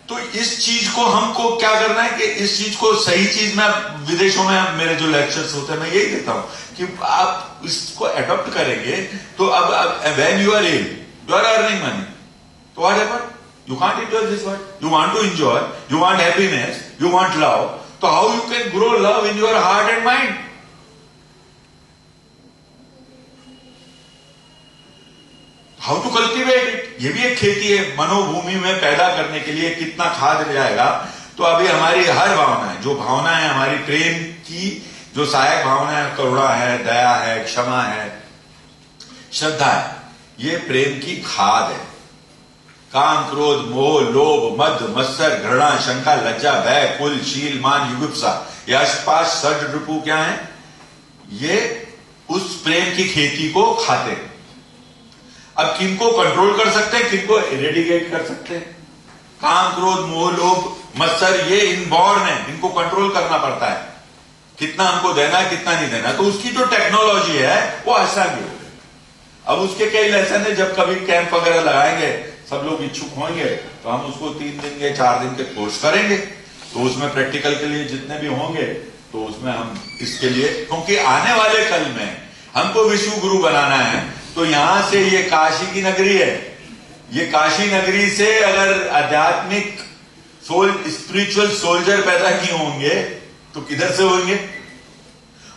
तो इस चीज को हमको क्या करना है कि इस चीज को सही चीज में, विदेशों में मेरे जो लेक्चर्स होते हैं मैं यही देता हूं कि आप इसको अडॉप्ट करेंगे तो अब when you are earning money, तो what happen, you can't enjoy this world. You want to enjoy, you want happiness, you want love. So how you can grow love in your heart and mind? How to cultivate it? ये भी एक खेती है, मनोभूमि में पैदा करने के लिए कितना खाद ले जाएगा। तो अभी हमारी हर भावना है, जो भावना है हमारी प्रेम की, जो सहायक भावना है, करुणा है, दया है, क्षमा है, श्रद्धा है, ये प्रेम की खाद है। काम, क्रोध, मोह, लोभ, मद, मत्सर, घृणा, शंका, लज्जा, भय, कुल, शील, मान, युगुप्सा, ये अष्टपाश षड रिपु क्या है, ये उस प्रेम की खेती को खाते हैं। अब किनको कंट्रोल कर सकते हैं, किनको इरेडिकेट कर सकते हैं। काम, क्रोध, मोह, लोभ, मत्सर, ये इनबॉर्न है, इनको कंट्रोल करना पड़ता है, कितना हमको देना है कितना नहीं देना। तो उसकी जो टेक्नोलॉजी है वो आसान भी हो गई। अब उसके कई लेसन है, जब कभी कैंप वगैरह लगाएंगे, सब लोग इच्छुक होंगे तो हम उसको 3 दिन के 4 दिन के कोर्स करेंगे। तो उसमें प्रैक्टिकल के लिए जितने भी होंगे तो उसमें हम इसके लिए, क्योंकि आने वाले कल में हमको विश्व गुरु बनाना है, तो यहां से ये काशी की नगरी है, ये काशी नगरी से अगर आध्यात्मिक स्पिरिचुअल सोल्जर पैदा नहीं होंगे तो किधर से होंगे,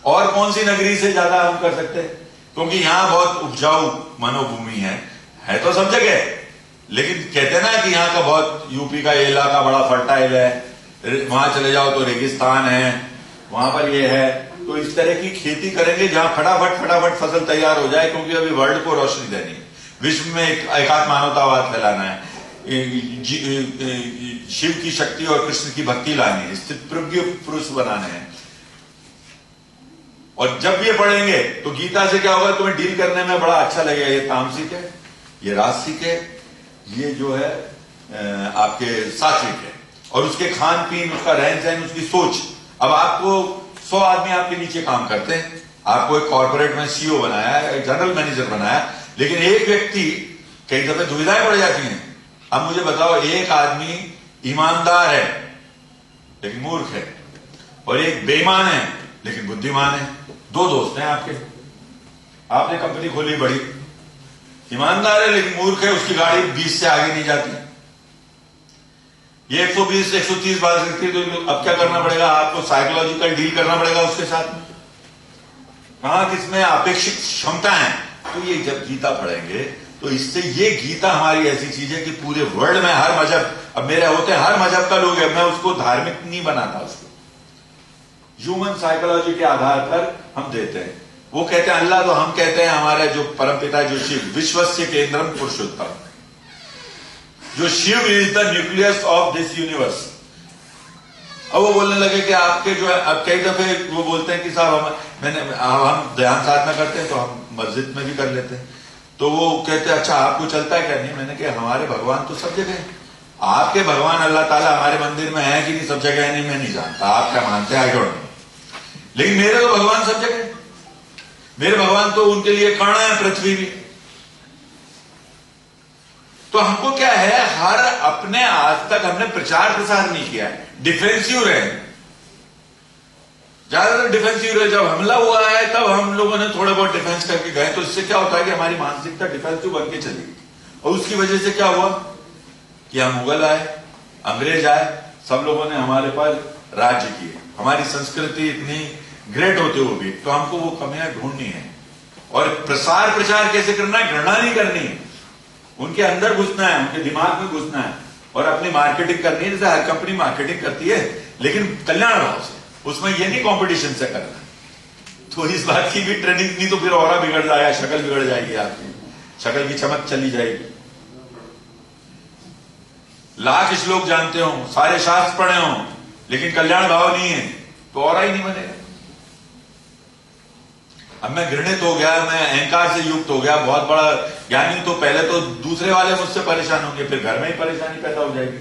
और कौन सी नगरी से ज्यादा हम कर सकते हैं, क्योंकि यहां बहुत उपजाऊ मनोभूमि है तो सब जगह, लेकिन कहते हैं ना कि यहाँ का बहुत, यूपी का इलाका बड़ा फर्टाइल है, वहां चले जाओ तो रेगिस्तान है, वहां पर ये है। तो इस तरह की खेती करेंगे जहां फटाफट फसल तैयार हो जाए, क्योंकि अभी वर्ल्ड को रोशनी देनी है, विश्व में एकात्म मानवतावाद फैलाना है, शिव की शक्ति और कृष्ण की भक्ति लानी है, स्थित प्रज्ञ पुरुष बनाने हैं। और जब ये पढ़ेंगे तो गीता से क्या होगा, तुम्हें डील करने में बड़ा अच्छा लगेगा। ये तामसिक है, ये राजसिक है, ये जो है आपके सात्विक है, और उसके खान पीन, उसका रहन सहन, उसकी सोच। अब आपको 100 आदमी आपके नीचे काम करते हैं, आपको एक कॉर्पोरेट में सीईओ बनाया, एक जनरल मैनेजर बनाया, लेकिन एक व्यक्ति कई दफे दुविधाएं पड़ जाती हैं। अब मुझे बताओ, एक आदमी ईमानदार है लेकिन मूर्ख है, और एक बेईमान है लेकिन बुद्धिमान है। दो दोस्त हैं आपके, आपने कंपनी खोली बड़ी, ईमानदार है लेकिन मूर्ख है, उसकी गाड़ी 20 से आगे नहीं जाती, ये 120 130 बार सकती है। तो अब क्या करना पड़ेगा आपको? साइकोलॉजिकल डील करना पड़ेगा उसके साथ में। कहां किसमें अपेक्षित क्षमता है। तो ये जब गीता पढ़ेंगे तो इससे, ये गीता हमारी ऐसी चीज है कि पूरे वर्ल्ड में हर मजहब, अब मेरे होते हैं हर मजहब का लोग है, मैं उसको धार्मिक नहीं बनाता, उसको ह्यूमन साइकोलॉजी के आधार पर हम देते हैं। वो कहते हैं अल्लाह, तो हम कहते हैं हमारा जो परमपिता जो शिव, विश्वस्य केंद्रम पुरुषोत्तम, जो Shiva is the nucleus of this universe. अब वो बोलने लगे कि आपके जो है, अब कई दफे वो बोलते हैं कि साहब हम ध्यान साधना करते हैं तो हम मस्जिद में भी कर लेते हैं। तो वो कहते हैं अच्छा आपको चलता है क्या? नहीं। मैंने कहा हमारे भगवान तो सब जगह है, आपके भगवान अल्लाह ताला हमारे मंदिर में है कि नहीं सब जगह है? नहीं, मैं नहीं जानता, आप क्या मानते हैं, आई डोंट नो, लेकिन मेरे तो भगवान सब जगह है। मेरे भगवान तो उनके लिए कण है, पृथ्वी भी। तो हमको क्या है, हर अपने आज तक हमने प्रचार प्रसार नहीं किया है, डिफेंसिव रहे, ज्यादातर डिफेंसिव रहे। जब हमला हुआ है तब हम लोगों ने थोड़ा बहुत डिफेंस करके गए, तो इससे क्या होता है कि हमारी मानसिकता डिफेंसिव बन के चली गई, और उसकी वजह से क्या हुआ कि हम मुगल आए, अंग्रेज आए, सब लोगों ने हमारे पर राज्य किए, हमारी संस्कृति इतनी ग्रेट होते हुए भी, तो हमको वो कमियां ढूंढनी है। और प्रसार प्रचार कैसे करना है? घृणा नहीं करनी है, उनके अंदर घुसना है, उनके दिमाग में घुसना है, और अपनी मार्केटिंग करनी है। जैसे हर कंपनी मार्केटिंग करती है, लेकिन कल्याण भाव से, उसमें ये नहीं कंपटीशन से करना। तो इस बात की भी ट्रेनिंग नहीं, तो फिर और बिगड़ जाएगा, शक्ल बिगड़ जाएगी, आपकी शक्ल की चमक चली जाएगी। लाख श्लोक जानते हो, सारे शास्त्र पढ़े हो, लेकिन कल्याण भाव नहीं है, तो और ही नहीं बनेगा। अब मैं घृणित हो गया, मैं अहंकार से युक्त हो गया, बहुत बड़ा ज्ञानी, तो पहले तो दूसरे वाले मुझसे परेशान होंगे, फिर घर में ही परेशानी पैदा हो जाएगी,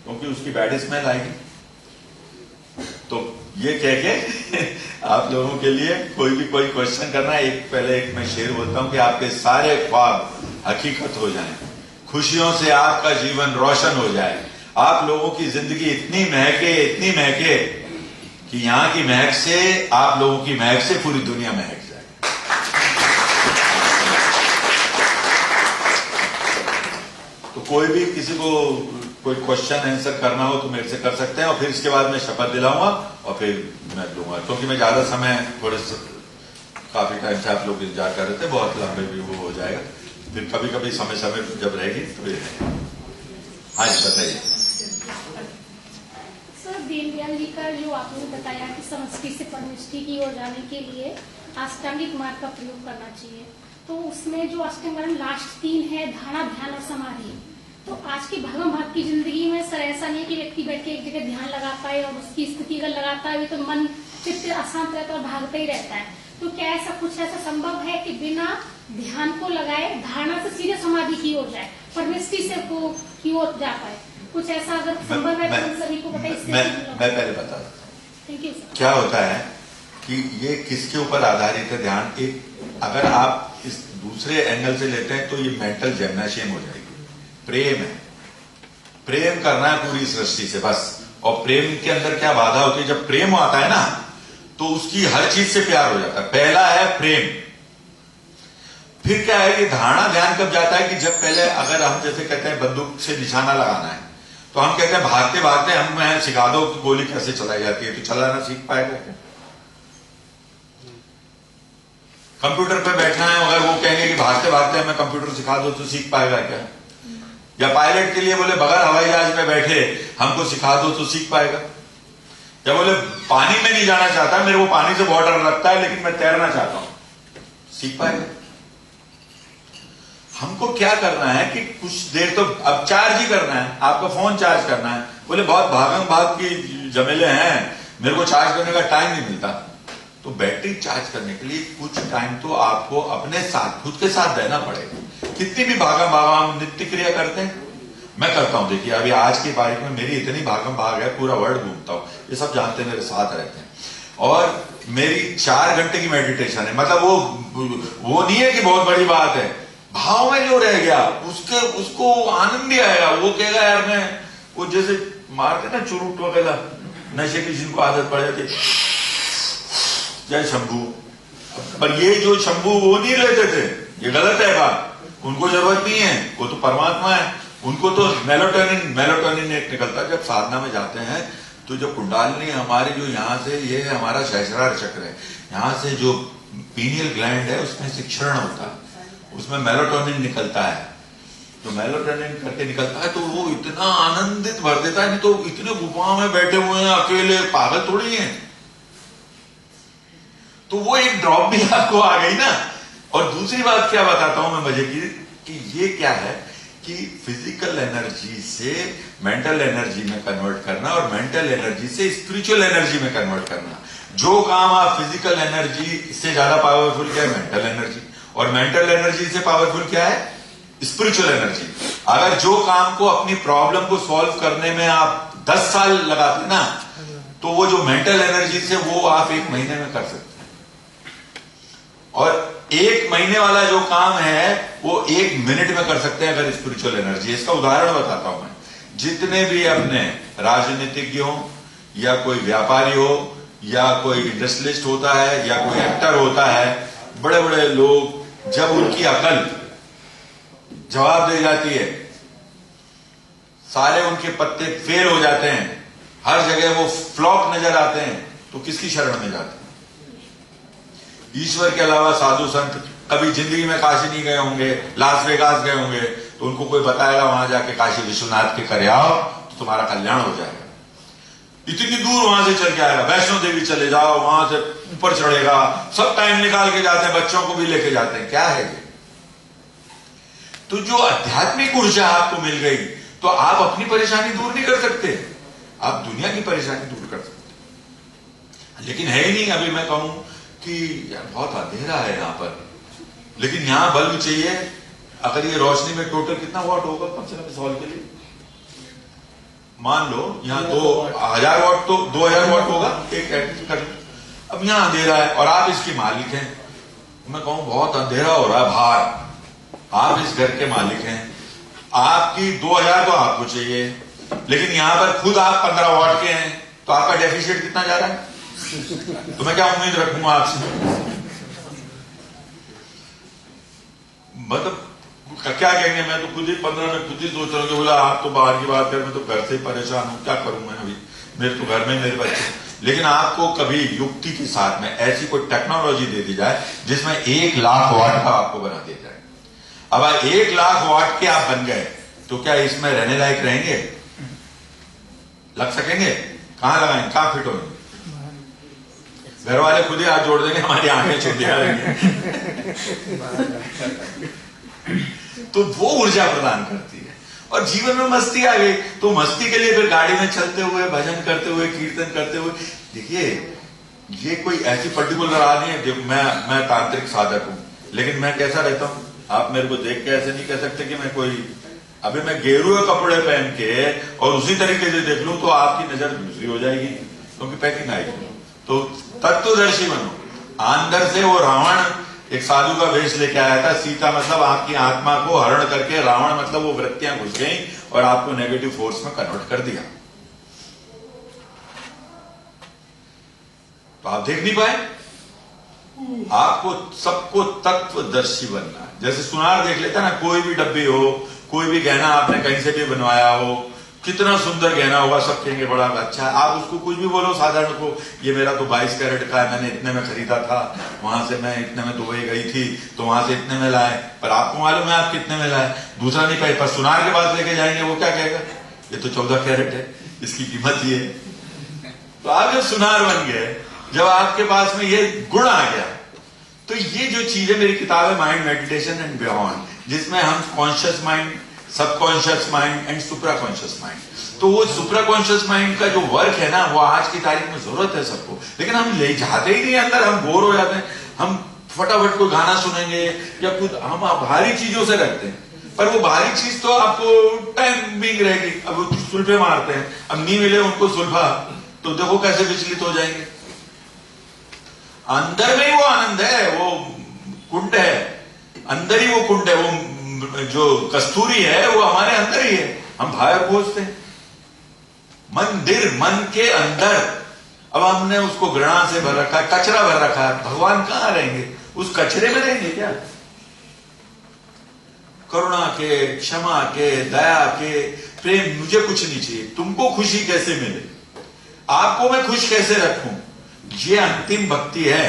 क्योंकि उसकी बैड स्मेल आएगी। तो ये कह के आप लोगों के लिए कोई क्वेश्चन करना है, पहले एक मैं शेर बोलता हूं कि आपके सारे ख्वाब हकीकत हो जाएं, खुशियों से आपका जीवन रोशन हो जाए, आप लोगों की जिंदगी इतनी महके कि यहां की महक से, आप लोगों की महक से पूरी दुनिया महक जाए। तो कोई भी किसी को कोई क्वेश्चन आंसर करना हो तो मेरे से कर सकते हैं, और फिर इसके बाद मैं शपथ दिलाऊंगा और फिर मैं दूंगा, क्योंकि मैं ज्यादा समय, थोड़े काफी टाइम से आप लोग इंतजार कर रहे थे, बहुत लंबे भी वो हो जाएगा, फिर कभी कभी समय जब रहेगी तो ये। हाँ जी बताइए। सर, दीनदयाल जी का जो आपने बताया कि समष्टि से परमिष्टि की ओर जाने के लिए अष्टांगिक मार्ग का प्रयोग करना चाहिए, तो उसमें जो अष्टांग मार्ग लास्ट 3 है, धारणा, ध्यान और समाधि। तो आज की भागम भाग की जिंदगी में सर ऐसा नहीं है कि व्यक्ति बैठ के एक जगह ध्यान लगाता है और उसकी स्थिति अगर लगाता है तो मन चित्त अशांत रहता है और भागता ही रहता है। तो क्या ऐसा कुछ ऐसा संभव है कि बिना ध्यान को लगाए धारणा से सीधे समाधि की ओर जाए, परमिष्टि से की ओर जा पाए? कुछ ऐसा अगर संभव है तो सभी को बताइए। मैं पहले बता दूं। Thank you sir. क्या होता है कि ये किसके ऊपर आधारित है ध्यान? एक अगर आप इस दूसरे एंगल से लेते हैं तो ये मेंटल जिम्नाशियम हो जाएगी। प्रेम है, प्रेम करना है पूरी सृष्टि से बस। और प्रेम के अंदर क्या बाधा होती है? जब प्रेम आता है ना तो उसकी हर चीज से प्यार हो जाता है। पहला है प्रेम। फिर क्या है कि धारणा ध्यान कब जाता है कि जब पहले अगर हम जैसे कहते हैं बंदूक से निशाना लगाना है तो हम कहते हैं भागते भागते हमें सिखा दो कि गोली कैसे चलाई जाती है, तो चलाना सीख पाएगा क्या? कंप्यूटर पे बैठना है, अगर वो कहेंगे कि भागते भागते हमें कंप्यूटर सिखा दो तो सीख पाएगा क्या? या पायलट के लिए बोले बगैर हवाई जहाज में बैठे हमको सिखा दो तो सीख पाएगा? या बोले पानी में नहीं जाना चाहता, मेरे को पानी से बहुत डर लगता है लेकिन मैं तैरना चाहता हूं, सीख पाएगा? हमको क्या करना है कि कुछ देर तो अब चार्ज ही करना है, आपका फोन चार्ज करना है। बोले बहुत भागम भाग की जमेले हैं, मेरे को चार्ज करने का टाइम नहीं मिलता। तो बैटरी चार्ज करने के लिए कुछ टाइम तो आपको अपने साथ, खुद के साथ देना पड़ेगा। कितनी भी भागम भाग हम नित्य क्रिया करते हैं, मैं करता हूं। देखिए अभी आज की तारीख में मेरी इतनी भागम भाग है, पूरा वर्ल्ड घूमता हूं, ये सब जानते हैं, मेरे साथ रहते हैं। और मेरी 4 घंटे की मेडिटेशन है, मतलब वो नहीं है कि बहुत बड़ी बात है, भाव में जो रह गया उसको आनंद ही आएगा। वो कहेगा यार मैं, वो जैसे मारते ना चुरूट वगैरह, नशे की जिनको आदत पड़ जाती, जय शंभू। पर ये जो शंभू वो नहीं लेते थे, ये गलत है बात, उनको जरूरत नहीं है, वो तो परमात्मा है। उनको तो मेलाटोनिन एक निकलता है जब साधना में जाते हैं, तो जो कुंडलिनी हमारी जो यहाँ से, ये हमारा सहस्रार चक्र है, यहाँ से जो पीनियल ग्लैंड है उसमें से क्षरण होता है, उसमें मेलाटोनिन निकलता है। तो मेलाटोनिन करके निकलता है तो वो इतना आनंदित भर देता है। नहीं तो इतने गुफाओं में बैठे हुए हैं अकेले, पागल थोड़ी हैं। तो वो एक ड्रॉप भी आपको आ गई ना। और दूसरी बात क्या बताता हूं मैं मजे की, कि ये क्या है कि फिजिकल एनर्जी से मेंटल एनर्जी में कन्वर्ट करना और मेंटल एनर्जी से स्पिरिचुअल एनर्जी में कन्वर्ट करना। जो काम आप फिजिकल एनर्जी से ज्यादा पावरफुल क्या है? Mental energy. और मेंटल एनर्जी से पावरफुल क्या है? Spiritual energy. अगर जो काम को, अपनी प्रॉब्लम को सॉल्व करने में आप 10 साल लगाते ना, तो वो जो मेंटल एनर्जी से वो आप 1 महीने में कर सकते हैं। और 1 महीने वाला जो काम है वो 1 मिनट में कर सकते हैं अगर स्पिरिचुअल एनर्जी। इसका उदाहरण बताता हूं मैं। जितने भी अपने राजनीतिज्ञ हो, या कोई व्यापारी हो, या कोई इंडस्ट्रियलिस्ट होता है, या कोई एक्टर होता है, बड़े बड़े लोग, जब उनकी अकल जवाब दे जाती है, सारे उनके पत्ते फेल हो जाते हैं, हर जगह वो फ्लॉप नजर आते हैं, तो किसकी शरण में जाते हैं? ईश्वर के अलावा साधु संत कभी जिंदगी में काशी नहीं गए होंगे, लास वेगास गए होंगे, तो उनको कोई बताएगा वहां जाके काशी विश्वनाथ के करे आओ तो तुम्हारा कल्याण हो जाएगा। इतनी दूर वहां से चल के आएगा, वैष्णो देवी चले जाओ, वहां से ऊपर चढ़ेगा, सब टाइम निकाल के जाते हैं, बच्चों को भी लेके जाते हैं। क्या है ये? तो जो आध्यात्मिक ऊर्जा आपको मिल गई, तो आप अपनी परेशानी दूर नहीं कर सकते, आप दुनिया की परेशानी दूर कर सकते। लेकिन है ही नहीं। अभी मैं कहूं कि यार बहुत अंधेरा है यहां पर, लेकिन यहां बल्ब चाहिए। अगर ये रोशनी में टोटल कितना वाट होगा कम से कम इस हॉल के लिए? मान लो यहाँ 2000 वाट, तो 2000 वाट होगा एक कर। अब यहाँ अंधेरा है और आप इसके मालिक हैं। मैं कहूं बहुत अंधेरा हो रहा है बाहर, आप इस घर के मालिक हैं, आपकी 2000 तो आपको चाहिए, लेकिन यहां पर खुद आप 15 वाट के हैं, तो आपका डेफिशिएट कितना जा रहा है? तो मैं क्या उम्मीद रखूंगा आपसे? मतलब क्या कहेंगे? मैं तो खुद ही 15 में खुद ही सोच रहा हूँ कि बोला आप तो बाहर की बात कर, मैं तो घर से ही परेशान हूं, क्या करूं मैं अभी, मेरे तो घर में मेरे बच्चे। लेकिन आपको कभी युक्ति के साथ में ऐसी कोई टेक्नोलॉजी दे दी जाए जिसमें 1 लाख वाट का आपको बना दिया जाए। अब 1 लाख वाट के आप बन गए, तो क्या इसमें रहने लायक रहेंगे? लग सकेंगे? कहां लगाएंगे? कहां फिट होंगे? घर वाले खुद ही हाथ जोड़ देंगे, हमारी आंखें छूट जाएंगी। तो वो ऊर्जा प्रदान करती है। और जीवन में मस्ती आ गई, तो मस्ती के लिए फिर गाड़ी में चलते हुए, भजन करते हुए, कीर्तन करते हुए। देखिए, ये कोई ऐसी पर्टिकुलर राह नहीं है। मैं तांत्रिक साधक हूं, लेकिन मैं कैसा रहता हूं, आप मेरे को देख के ऐसे नहीं कह सकते कि मैं कोई, अभी मैं गेरुए कपड़े पहन के और उसी तरीके से देख लूं तो आपकी नजर दूसरी हो जाएगी, क्योंकि पैकिंग आएगी। तो तत्वदर्शी बनो। अंदर से वो रावण एक साधु का वेश लेके आया था, सीता मतलब आपकी आत्मा को हरण करके, रावण मतलब वो वृत्तियां घुस गई और आपको नेगेटिव फोर्स में कन्वर्ट कर दिया। तो आप देख नहीं पाए। आपको सबको तत्वदर्शी बनना है। जैसे सुनार देख लेता ना, कोई भी डब्बी हो, कोई भी गहना आपने कहीं से भी बनवाया हो, कितना सुंदर गहना होगा, सब कहेंगे बड़ा अच्छा है। आप उसको कुछ भी बोलो साधारण को, ये मेरा तो 22 कैरेट का है, मैंने इतने में खरीदा था, वहां से मैं इतने में दुबई गई थी तो वहां से इतने में लाए, पर आपको मालूम है आप कितने में लाए, दूसरा नहीं पाए। पर सुनार के पास लेके जाएंगे, वो क्या कहेगा? ये तो 14 कैरेट है, इसकी कीमत ये है। तो आप जब सुनार बन गए, जब आपके पास में ये गुण आ गया, तो ये जो चीज है, मेरी किताब है माइंड मेडिटेशन एंड बियॉन्ड, जिसमें हम conscious mind, subconscious mind and supra conscious mind, तो वो सुप्रा कॉन्शियस माइंड का जो वर्क है ना, वो आज की तारीख में जरूरत है सबको। लेकिन हम ले जाते ही नहीं अंदर, हम बोर हो जाते हैं, हम फटाफट कोई गाना सुनेंगे या कुछ, हम भारी चीजों से रखते हैं। पर वो भारी चीज तो आपको टाइम बिंग रहेगी। अब सुल्फे मारते हैं, अब नहीं मिले उनको सुल्फा, तो देखो कैसे विचलित हो जाएंगे। अंदर में ही वो आनंद है, वो कुंड है, अंदर ही वो कुंड है, वो जो कस्तूरी है वो हमारे अंदर ही है, हम बाहर खोजते हैं। मंदिर मन के अंदर, अब हमने उसको घृणा से भर रखा है, कचरा भर रखा है, भगवान कहां रहेंगे? उस कचरे में रहेंगे क्या? करुणा के, क्षमा के, दया के, प्रेम, मुझे कुछ नहीं चाहिए, तुमको खुशी कैसे मिले, आपको मैं खुश कैसे रखूं, ये अंतिम भक्ति है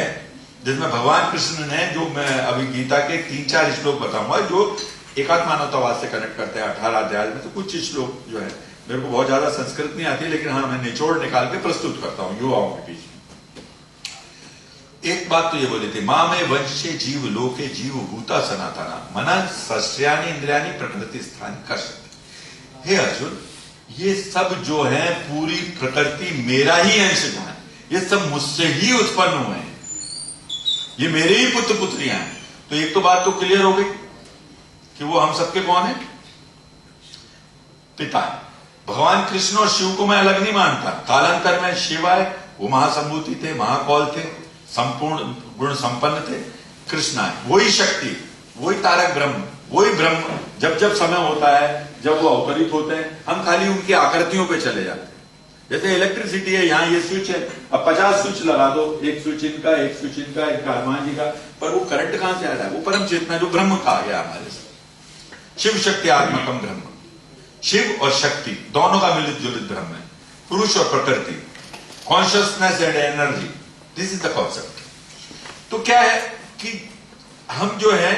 जिसमें भगवान कृष्ण ने, जो मैं अभी गीता के 3-4 श्लोक बताऊंगा जो एकात्मानवतावाद से कनेक्ट करते हैं 18 अध्याय में, तो कुछ श्लोक जो है, मेरे को बहुत ज्यादा संस्कृत नहीं आती, लेकिन हाँ मैं निचोड़ निकाल के प्रस्तुत करता हूं युवाओं के बीच में। एक बात तो ये बोली थी, मां में वंशे जीव लोके जीव भूता सनातना मन शस्त्र्यानि इंद्रियानि प्रकृति स्थान कर सकते। हे अर्जुन, ये सब जो है पूरी प्रकृति मेरा ही अंश है, ये सब मुझसे ही उत्पन्न हुए हैं, ये मेरे ही पुत्र पुत्रियां हैं। तो एक तो बात तो क्लियर हो गई कि वो हम सबके कौन है? पिता है। भगवान कृष्ण और शिव को मैं अलग नहीं मानता, कालांतर में शिव आए, वो महासंभूति थे, महाकौल थे, संपूर्ण गुण संपन्न थे। कृष्ण आए, वही शक्ति, वही तारक ब्रह्म, वही ब्रह्म। जब जब समय होता है, जब वो अवतरित होते हैं, हम खाली उनकी आकृतियों पे चले जाते हैं। जैसे इलेक्ट्रिसिटी है, यहां ये स्विच है, अब 50 स्विच लगा दो, एक स्विच इनका, एक स्विच इनका, एक हनुमान जी का, पर वो करंट कहां से आ रहा है? वो परम चेतना जो ब्रह्म कहा गया हमारे से, शिव शक्ति आत्मकम ब्रह्म। शिव और शक्ति दोनों का मिलित जुलित ब्रह्म है, पुरुष और प्रकृति, consciousness and energy, this is the concept. तो क्या है कि हम जो है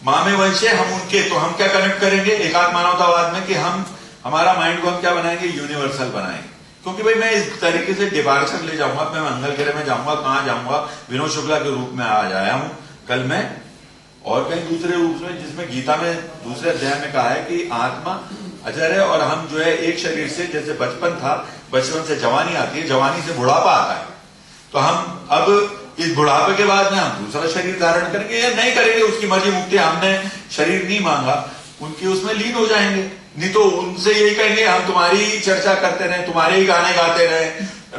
माँ में वंश है, हम उनके, तो हम क्या कनेक्ट करेंगे एकात्म मानवतावाद में कि हम हमारा माइंड को हम क्या बनाएंगे? यूनिवर्सल बनाएंगे। क्योंकि भाई मैं इस तरीके से डिपार्चर ले जाऊंगा, मैं मंगलगिरी में जाऊंगा, कहां जाऊंगा? विनोद शुक्ला के रूप में आज आया हूं, कल मैं और कहीं दूसरे रूप में, जिसमें गीता में दूसरे अध्याय में कहा है कि आत्मा अजर है और हम जो है एक शरीर से, जैसे बचपन था, बचपन से जवानी आती है, जवानी से बुढ़ापा आता है, तो हम अब इस बुढ़ापे के बाद में हम दूसरा शरीर धारण करेंगे या नहीं करेंगे, उसकी मर्जी मुक्ति, हमने शरीर नहीं मांगा, उनकी उसमें लीन हो जाएंगे। नहीं तो उनसे यही कहेंगे हम तुम्हारी ही चर्चा करते रहे, तुम्हारे ही गाने गाते रहे,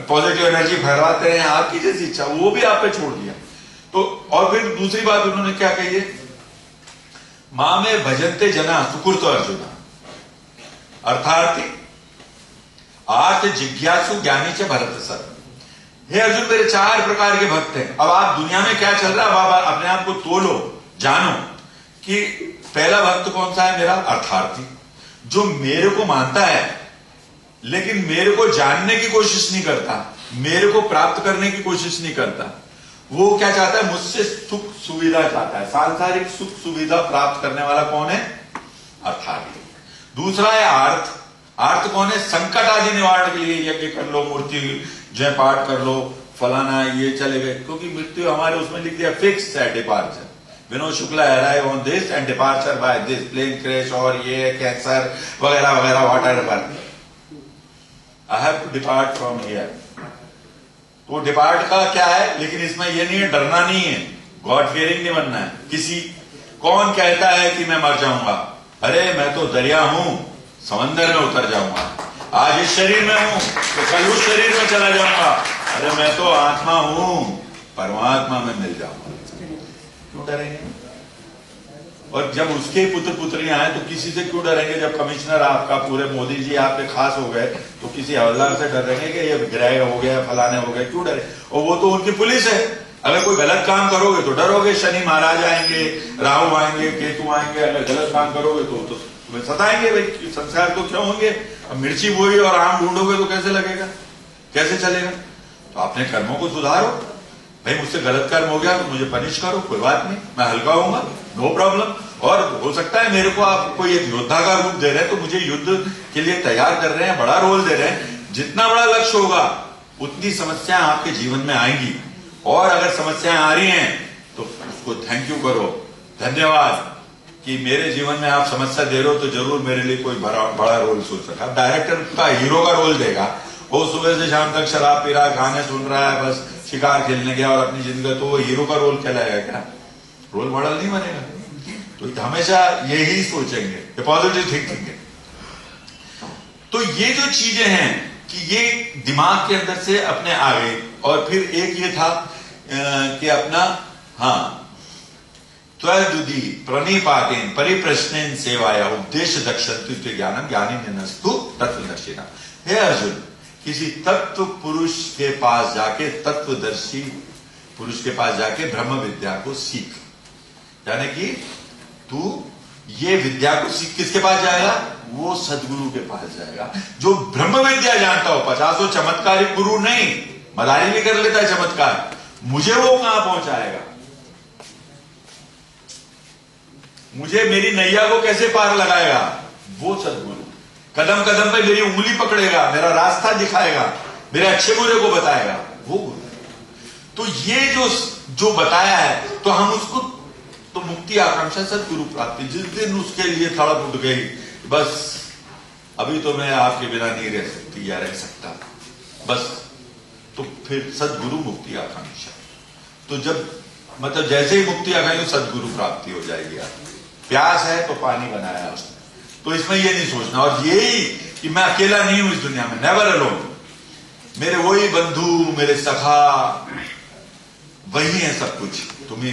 पॉजिटिव एनर्जी फैलाते रहे, आपकी जैसी इच्छा, वो भी आप पे छोड़ दिया। तो और फिर दूसरी बात उन्होंने क्या कही है? मां में भजनते जना सुकृत अर्जुना, अर्थार्थी आर्थ जिज्ञासु ज्ञानी च भरत सर। हे अर्जुन, मेरे 4 प्रकार के भक्त हैं। अब आप दुनिया में क्या चल रहा है, अब आप अपने आप को तोलो, जानो कि पहला भक्त कौन सा है मेरा? अर्थार्थी, जो मेरे को मानता है लेकिन मेरे को जानने की कोशिश नहीं करता, मेरे को प्राप्त करने की कोशिश नहीं करता। वो क्या चाहता है? मुझसे सुख सुविधा चाहता है, सांसारिक सुख सुविधा प्राप्त करने वाला कौन है? अर्थार्थी। दूसरा है आर्थ। आर्थ कौन है? संकट आदि निवारण के लिए यज्ञ कर लो, मूर्ति जय पाठ कर लो, फलाना ये चले गए, क्योंकि मृत्यु हमारे उसमें लिख दिया फिक्स है, departure. Vinod Shukla arrive on this and departure by this, plane crash और ये कैंसर वगैरह वगैरह, whatever, I have to depart from here. तो डिपार्ट का क्या है? लेकिन इसमें ये नहीं है, डरना नहीं है, गॉड फियरिंग नहीं बनना है। किसी कौन कहता है कि मैं मर जाऊंगा? अरे मैं तो दरिया हूं, समंदर में उतर जाऊंगा। आज इस शरीर में हूं तो कल उस शरीर में चला जाऊंगा। अरे मैं तो आत्मा हूं, परमात्मा में मिल जाऊंगा। क्यों डरेंगे? और जब उसके पुत्र पुत्रियां आए तो किसी से क्यों डरेंगे? जब कमिश्नर आपका, पूरे मोदी जी आपके खास हो गए, तो किसी हवलदार से डरेंगे कि ये ग्रह हो गया, फलाने हो गए? क्यों डरे? और वो तो उनकी पुलिस है। अगर कोई गलत काम करोगे तो डरोगे, शनि महाराज आएंगे, राहु आएंगे, केतु आएंगे। अगर गलत काम करोगे तो तुम्हें सताएंगे। भाई संस्कार तो क्यों होंगे? अब मिर्ची बोई और आम ढूंढोगे तो कैसे लगेगा, कैसे चलेगा? तो अपने कर्मों को सुधारो। भाई मुझसे गलत कर्म हो गया तो मुझे पनिश करो, कोई बात नहीं, मैं हल्का होऊंगा, नो प्रॉब्लम। और हो सकता है मेरे को आप कोई एक योद्धा का रूप दे रहे हैं तो मुझे युद्ध के लिए तैयार कर रहे हैं, बड़ा रोल दे रहे हैं। जितना बड़ा लक्ष्य होगा उतनी समस्याएं आपके जीवन में आएंगी। और अगर समस्याएं आ रही हैं तो उसको थैंक यू करो, धन्यवाद कि मेरे जीवन में आप समस्या दे रहे हो, तो जरूर मेरे लिए कोई बड़ा रोल सोच रखा। डायरेक्टर का हीरो का रोल देगा, वो सुबह से शाम तक शराब पी रहा है, गाने सुन रहा है, बस शिकार खेलने गया और अपनी जिंदगी, तो वो हीरो का रोल कहलाएगा क्या? रोल मॉडल नहीं बनेगा। तो हमेशा यही सोचेंगे, पॉजिटिव थिंकिंग है। तो ये जो चीजें हैं कि ये दिमाग के अंदर से अपने आ गई। और फिर एक ये था कि अपना त्वदुदी प्रणिपातेन परिप्रश्नेन सेवाया उपदेश दक्षन्तु ज्ञानम ज्ञानी निनस्तु तत्वदर्शिना। हे अर्जुन, किसी तत्व पुरुष के पास जाके, तत्वदर्शी पुरुष के पास जाके ब्रह्म विद्या को सीख। यानी कि तू ये विद्या को सीख किसके पास जाएगा? वो सदगुरु के पास जाएगा जो ब्रह्म विद्या जानता हो। 50 चमत्कारिक गुरु नहीं, मदारी भी कर लेता है चमत्कार, मुझे वो कहां पहुंचाएगा? मुझे मेरी नैया को कैसे पार लगाएगा? वो सदगुरु कदम कदम पे मेरी उंगली पकड़ेगा, मेरा रास्ता दिखाएगा, मेरे अच्छे बुरे को बताएगा, वो गुरु। तो ये जो बताया है, तो हम उसको, तो मुक्ति आकांक्षा सदगुरु प्राप्ति। जिस दिन उसके लिए तड़प उठ गई, बस अभी तो मैं आपके बिना नहीं रह सकती या रह सकता, बस, तो फिर सदगुरु मुक्ति आकांक्षा। तो जब मतलब जैसे ही मुक्ति आकांक्षा, सदगुरु प्राप्ति हो जाएगी। आपकी प्यास है तो पानी बनाया उसने, तो इसमें ये नहीं सोचना। और यही कि मैं अकेला नहीं हूं इस दुनिया में, नेवर अलोन। मेरे वही बंधु, मेरे सखा, वही है सब कुछ। तुम्ही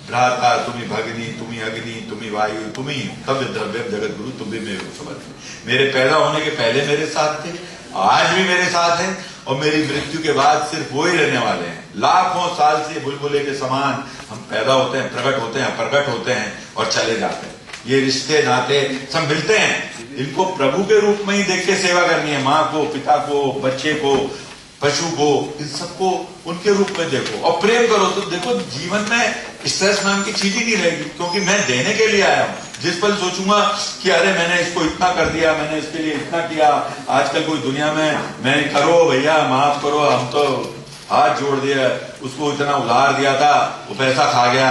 भ्राता, तुम्ही भगिनी, तुम्ही अग्नि, तुम्ही वायु, तुम्ही तब द्रव्य जगत गुरु, तुम भी मेरे समर्थ। मेरे पैदा होने के पहले मेरे साथ थे, आज भी मेरे साथ हैं, और मेरी मृत्यु के बाद सिर्फ वो ही रहने वाले हैं। लाखों साल से बुलबुले के समान हम पैदा होते हैं, प्रकट होते हैं, प्रकट होते हैं और चले जाते हैं। ये रिश्ते नाते सब मिलते हैं, इनको प्रभु के रूप में ही देख के सेवा करनी है। माँ को, पिता को, बच्चे को, पशु को, इन सबको उनके रूप में देखो और प्रेम करो। तो देखो जीवन में स्ट्रेस नाम की चीज ही नहीं रहेगी, क्योंकि मैं देने के लिए आया हूं। जिस पल सोचूंगा कि अरे मैंने इसको इतना कर दिया, मैंने इसके लिए इतना किया, आजकल कोई दुनिया में मैं करो भैया माफ करो, हम तो हाथ जोड़ दिया, उसको इतना उधार दिया था, वो पैसा खा गया,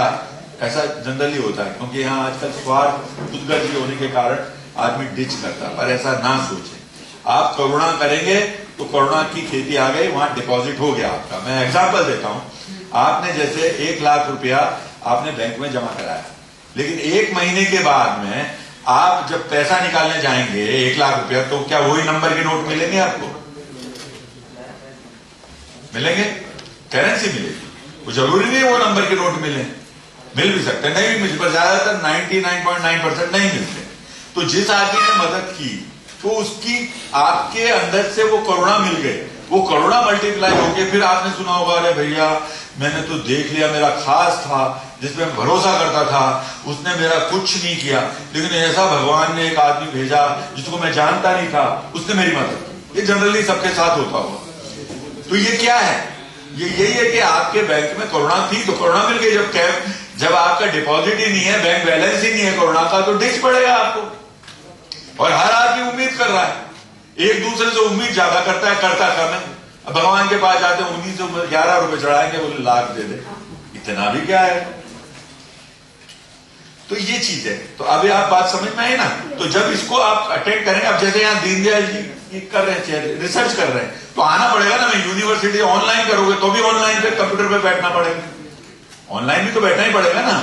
ऐसा जनरली होता है। क्योंकि यहाँ आजकल स्वार्थ खुदगर्जी होने के कारण आदमी डिच करता है, पर ऐसा ना सोचे। आप करुणा करेंगे तो करुणा की खेती आ गई, वहां डिपॉजिट हो गया आपका। मैं एग्जांपल देता हूं, आपने जैसे 1 लाख रुपया आपने बैंक में जमा कराया, लेकिन 1 महीने के बाद में आप जब पैसा निकालने जाएंगे 1 लाख रुपया, तो क्या वही नंबर के नोट मिलेंगे आपको? मिलेंगे? करेंसी मिलेगी। वो जरूरी नहीं है वो नंबर के नोट मिले, मिल भी सकते, नहीं भी मिलते, पर ज्यादातर 99.9% नहीं मिलते। तो जिस आदमी ने मदद की, तो उसकी आपके अंदर से वो करुणा मिल गई, वो करुणा मल्टीप्लाई होके फिर आपने सुना होगा, अरे भैया मैंने तो देख लिया, मेरा खास था जिसमें भरोसा करता था, उसने मेरा कुछ नहीं किया, लेकिन ऐसा भगवान ने एक आदमी भेजा जिसको मैं जानता नहीं था, उसने मेरी मदद की। ये जनरली सबके साथ होता होगा। तो ये क्या है? ये यही है कि आपके बैंक में करुणा थी तो करुणा मिल गई। जब आपका डिपॉजिट ही नहीं है, बैंक बैलेंस ही नहीं है करुणा का, तो डिच पड़ेगा आपको। और हर आदमी उम्मीद कर रहा है, एक दूसरे से उम्मीद ज्यादा करता है, करता कम है। अब भगवान के पास जाते हैं, 1911 रुपए चढ़ाएंगे, बोले लाख दे दे, इतना भी क्या है? तो ये चीज है। तो अभी आप बात समझ में आई ना? तो जब इसको आप अटेंड करेंगे, अब जैसे यहाँ दीनदयाल जी कर रहे हैं, रिसर्च कर रहे हैं, तो आना पड़ेगा ना। मैं यूनिवर्सिटी ऑनलाइन करोगे तो भी ऑनलाइन पे कंप्यूटर पे बैठना पड़ेगा, ऑनलाइन भी तो बैठना ही पड़ेगा ना,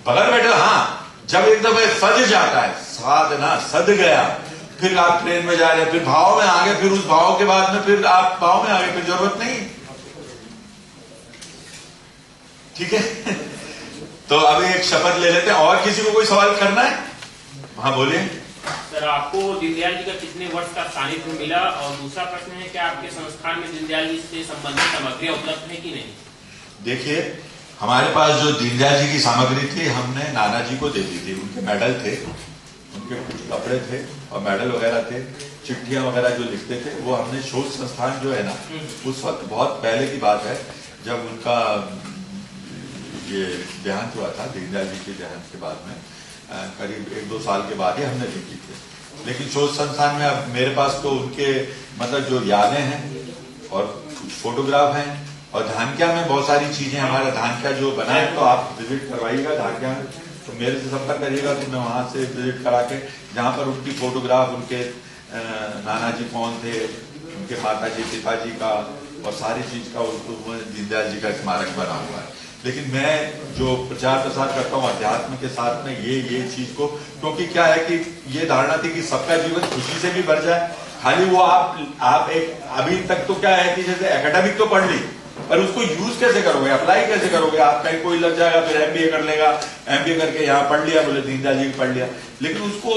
बगैर बैठे। हाँ, जब एक दफे सज जाता है, साधना सद गया, फिर आप ट्रेन में जा रहे हैं, फिर भाव में आ गए, फिर उस भाव के बाद में फिर आप भाव में आ गए, फिर जरूरत नहीं। ठीक है? तो अभी एक शपथ ले लेते हैं। और किसी को कोई सवाल करना है? हाँ बोलिए सर। आपको दीनदयाल जी का कितने वर्ष का सानिध्य मिला? और दूसरा प्रश्न है कि आपके संस्थान में दीनदयाल जी से संबंधित सामग्री उपलब्ध है कि नहीं? देखिए, हमारे पास जो दीनदयाल जी की सामग्री थी, हमने नाना जी को दे दी थी। उनके मेडल थे, उनके कुछ कपड़े थे और मेडल वगैरह थे, चिट्ठियां वगैरह जो लिखते थे, वो हमने शोध संस्थान जो है ना, उस वक्त बहुत पहले की बात है, जब उनका ये देहांत हुआ था, दीनदयाल जी के देहांत के बाद में करीब 1-2 साल के बाद ही हमने लिखी थी। लेकिन शोध संस्थान में अब मेरे पास तो उनके मतलब जो यादें हैं और कुछ फोटोग्राफ हैं, और धानक्या में बहुत सारी चीजें, हमारा धानक्या जो बना है, तो आप विजिट करवाइएगा धानक्या में, तो मेरे से संपर्क करिएगा, तो मैं वहां से विजिट करा के, जहां पर उनकी फोटोग्राफ, उनके नाना जी कौन थे, उनके माता जी, पिताजी का और सारी चीज का उनको दीनदयाल जी का स्मारक बना हुआ है। लेकिन मैं जो प्रचार प्रसार करता हूँ अध्यात्म के साथ में ये चीज को, क्योंकि क्या है कि ये धारणा थी कि सबका जीवन खुशी से भी भर जाए। खाली वो आप एक अभी तक तो क्या है कि जैसे एकेडमिक तो पढ़ ली, पर उसको यूज कैसे करोगे, अप्लाई कैसे करोगे? आप कहीं कोई लग जाएगा फिर एमबीए कर लेगा, एमबीए करके यहाँ पढ़ लिया, बोले दीनदयाल जी पढ़ लिया, लेकिन उसको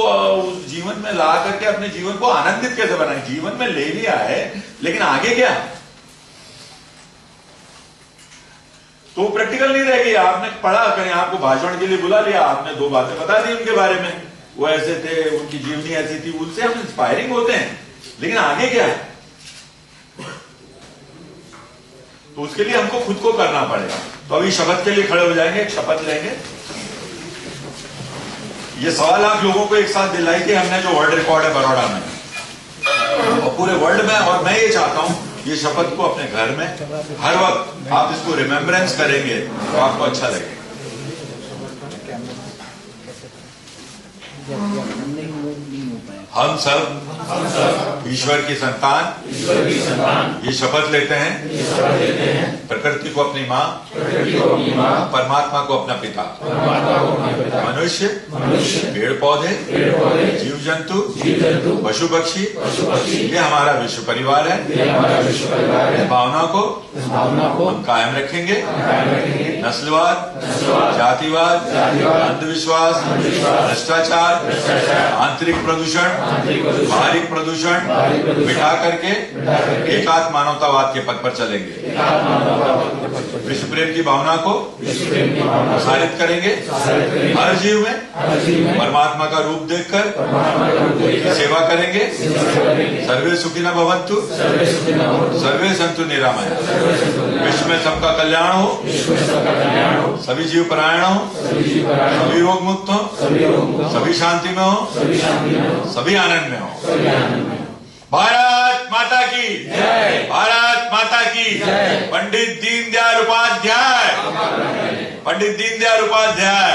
उस जीवन में ला करके अपने जीवन को आनंदित कैसे बनाए? जीवन में ले लिया है लेकिन आगे क्या? तो प्रैक्टिकल नहीं रहेगी। आपने पढ़ा, कहीं आपको भाषण के लिए बुला लिया, आपने 2 बातें बता दी उनके बारे में, वो ऐसे थे, उनकी जीवनी ऐसी थी, उनसे हम इंस्पायरिंग होते हैं, लेकिन आगे क्या है? तो उसके लिए हमको खुद को करना पड़ेगा। तो अभी शपथ के लिए खड़े हो जाएंगे, एक शपथ लेंगे। ये 1.25 लाख लोगों को एक साथ दिलाई थी हमने, जो वर्ल्ड रिकॉर्ड है बड़ौदा में और पूरे वर्ल्ड में। और मैं ये चाहता हूं ये शपथ को अपने घर में हर वक्त आप इसको रिमेम्बरेंस करेंगे तो आपको अच्छा लगेगा। हम सब ईश्वर की संतान ये शपथ लेते हैं प्रकृति को अपनी माँ, परमात्मा को अपना पिता, मनुष्य, पेड़ पौधे, जीव जंतु, पशु पक्षी, ये हमारा विश्व परिवार है। इस भावना को हम कायम रखेंगे। नस्लवाद, जातिवाद, अंधविश्वास, भ्रष्टाचार, आंतरिक प्रदूषण, बाहरी प्रदूषण मिटा करके एकात्म मानवतावाद के पथ पर चलेंगे। विश्व प्रेम की भावना को प्रसारित करेंगे। हर जीव में परमात्मा का रूप देखकर सेवा करेंगे। सर्वे सुखिनः भवन्तु, सर्वे सन्तु निरामया। विश्व में सबका कल्याण हो, सभी जीव परायण हो, सभी रोग मुक्त हो, सभी शांति में हो, सभी आनंद में हो। भारत माता की जय, भारत माता की जय। पंडित दीनदयाल उपाध्याय, पंडित दीनदयाल उपाध्याय।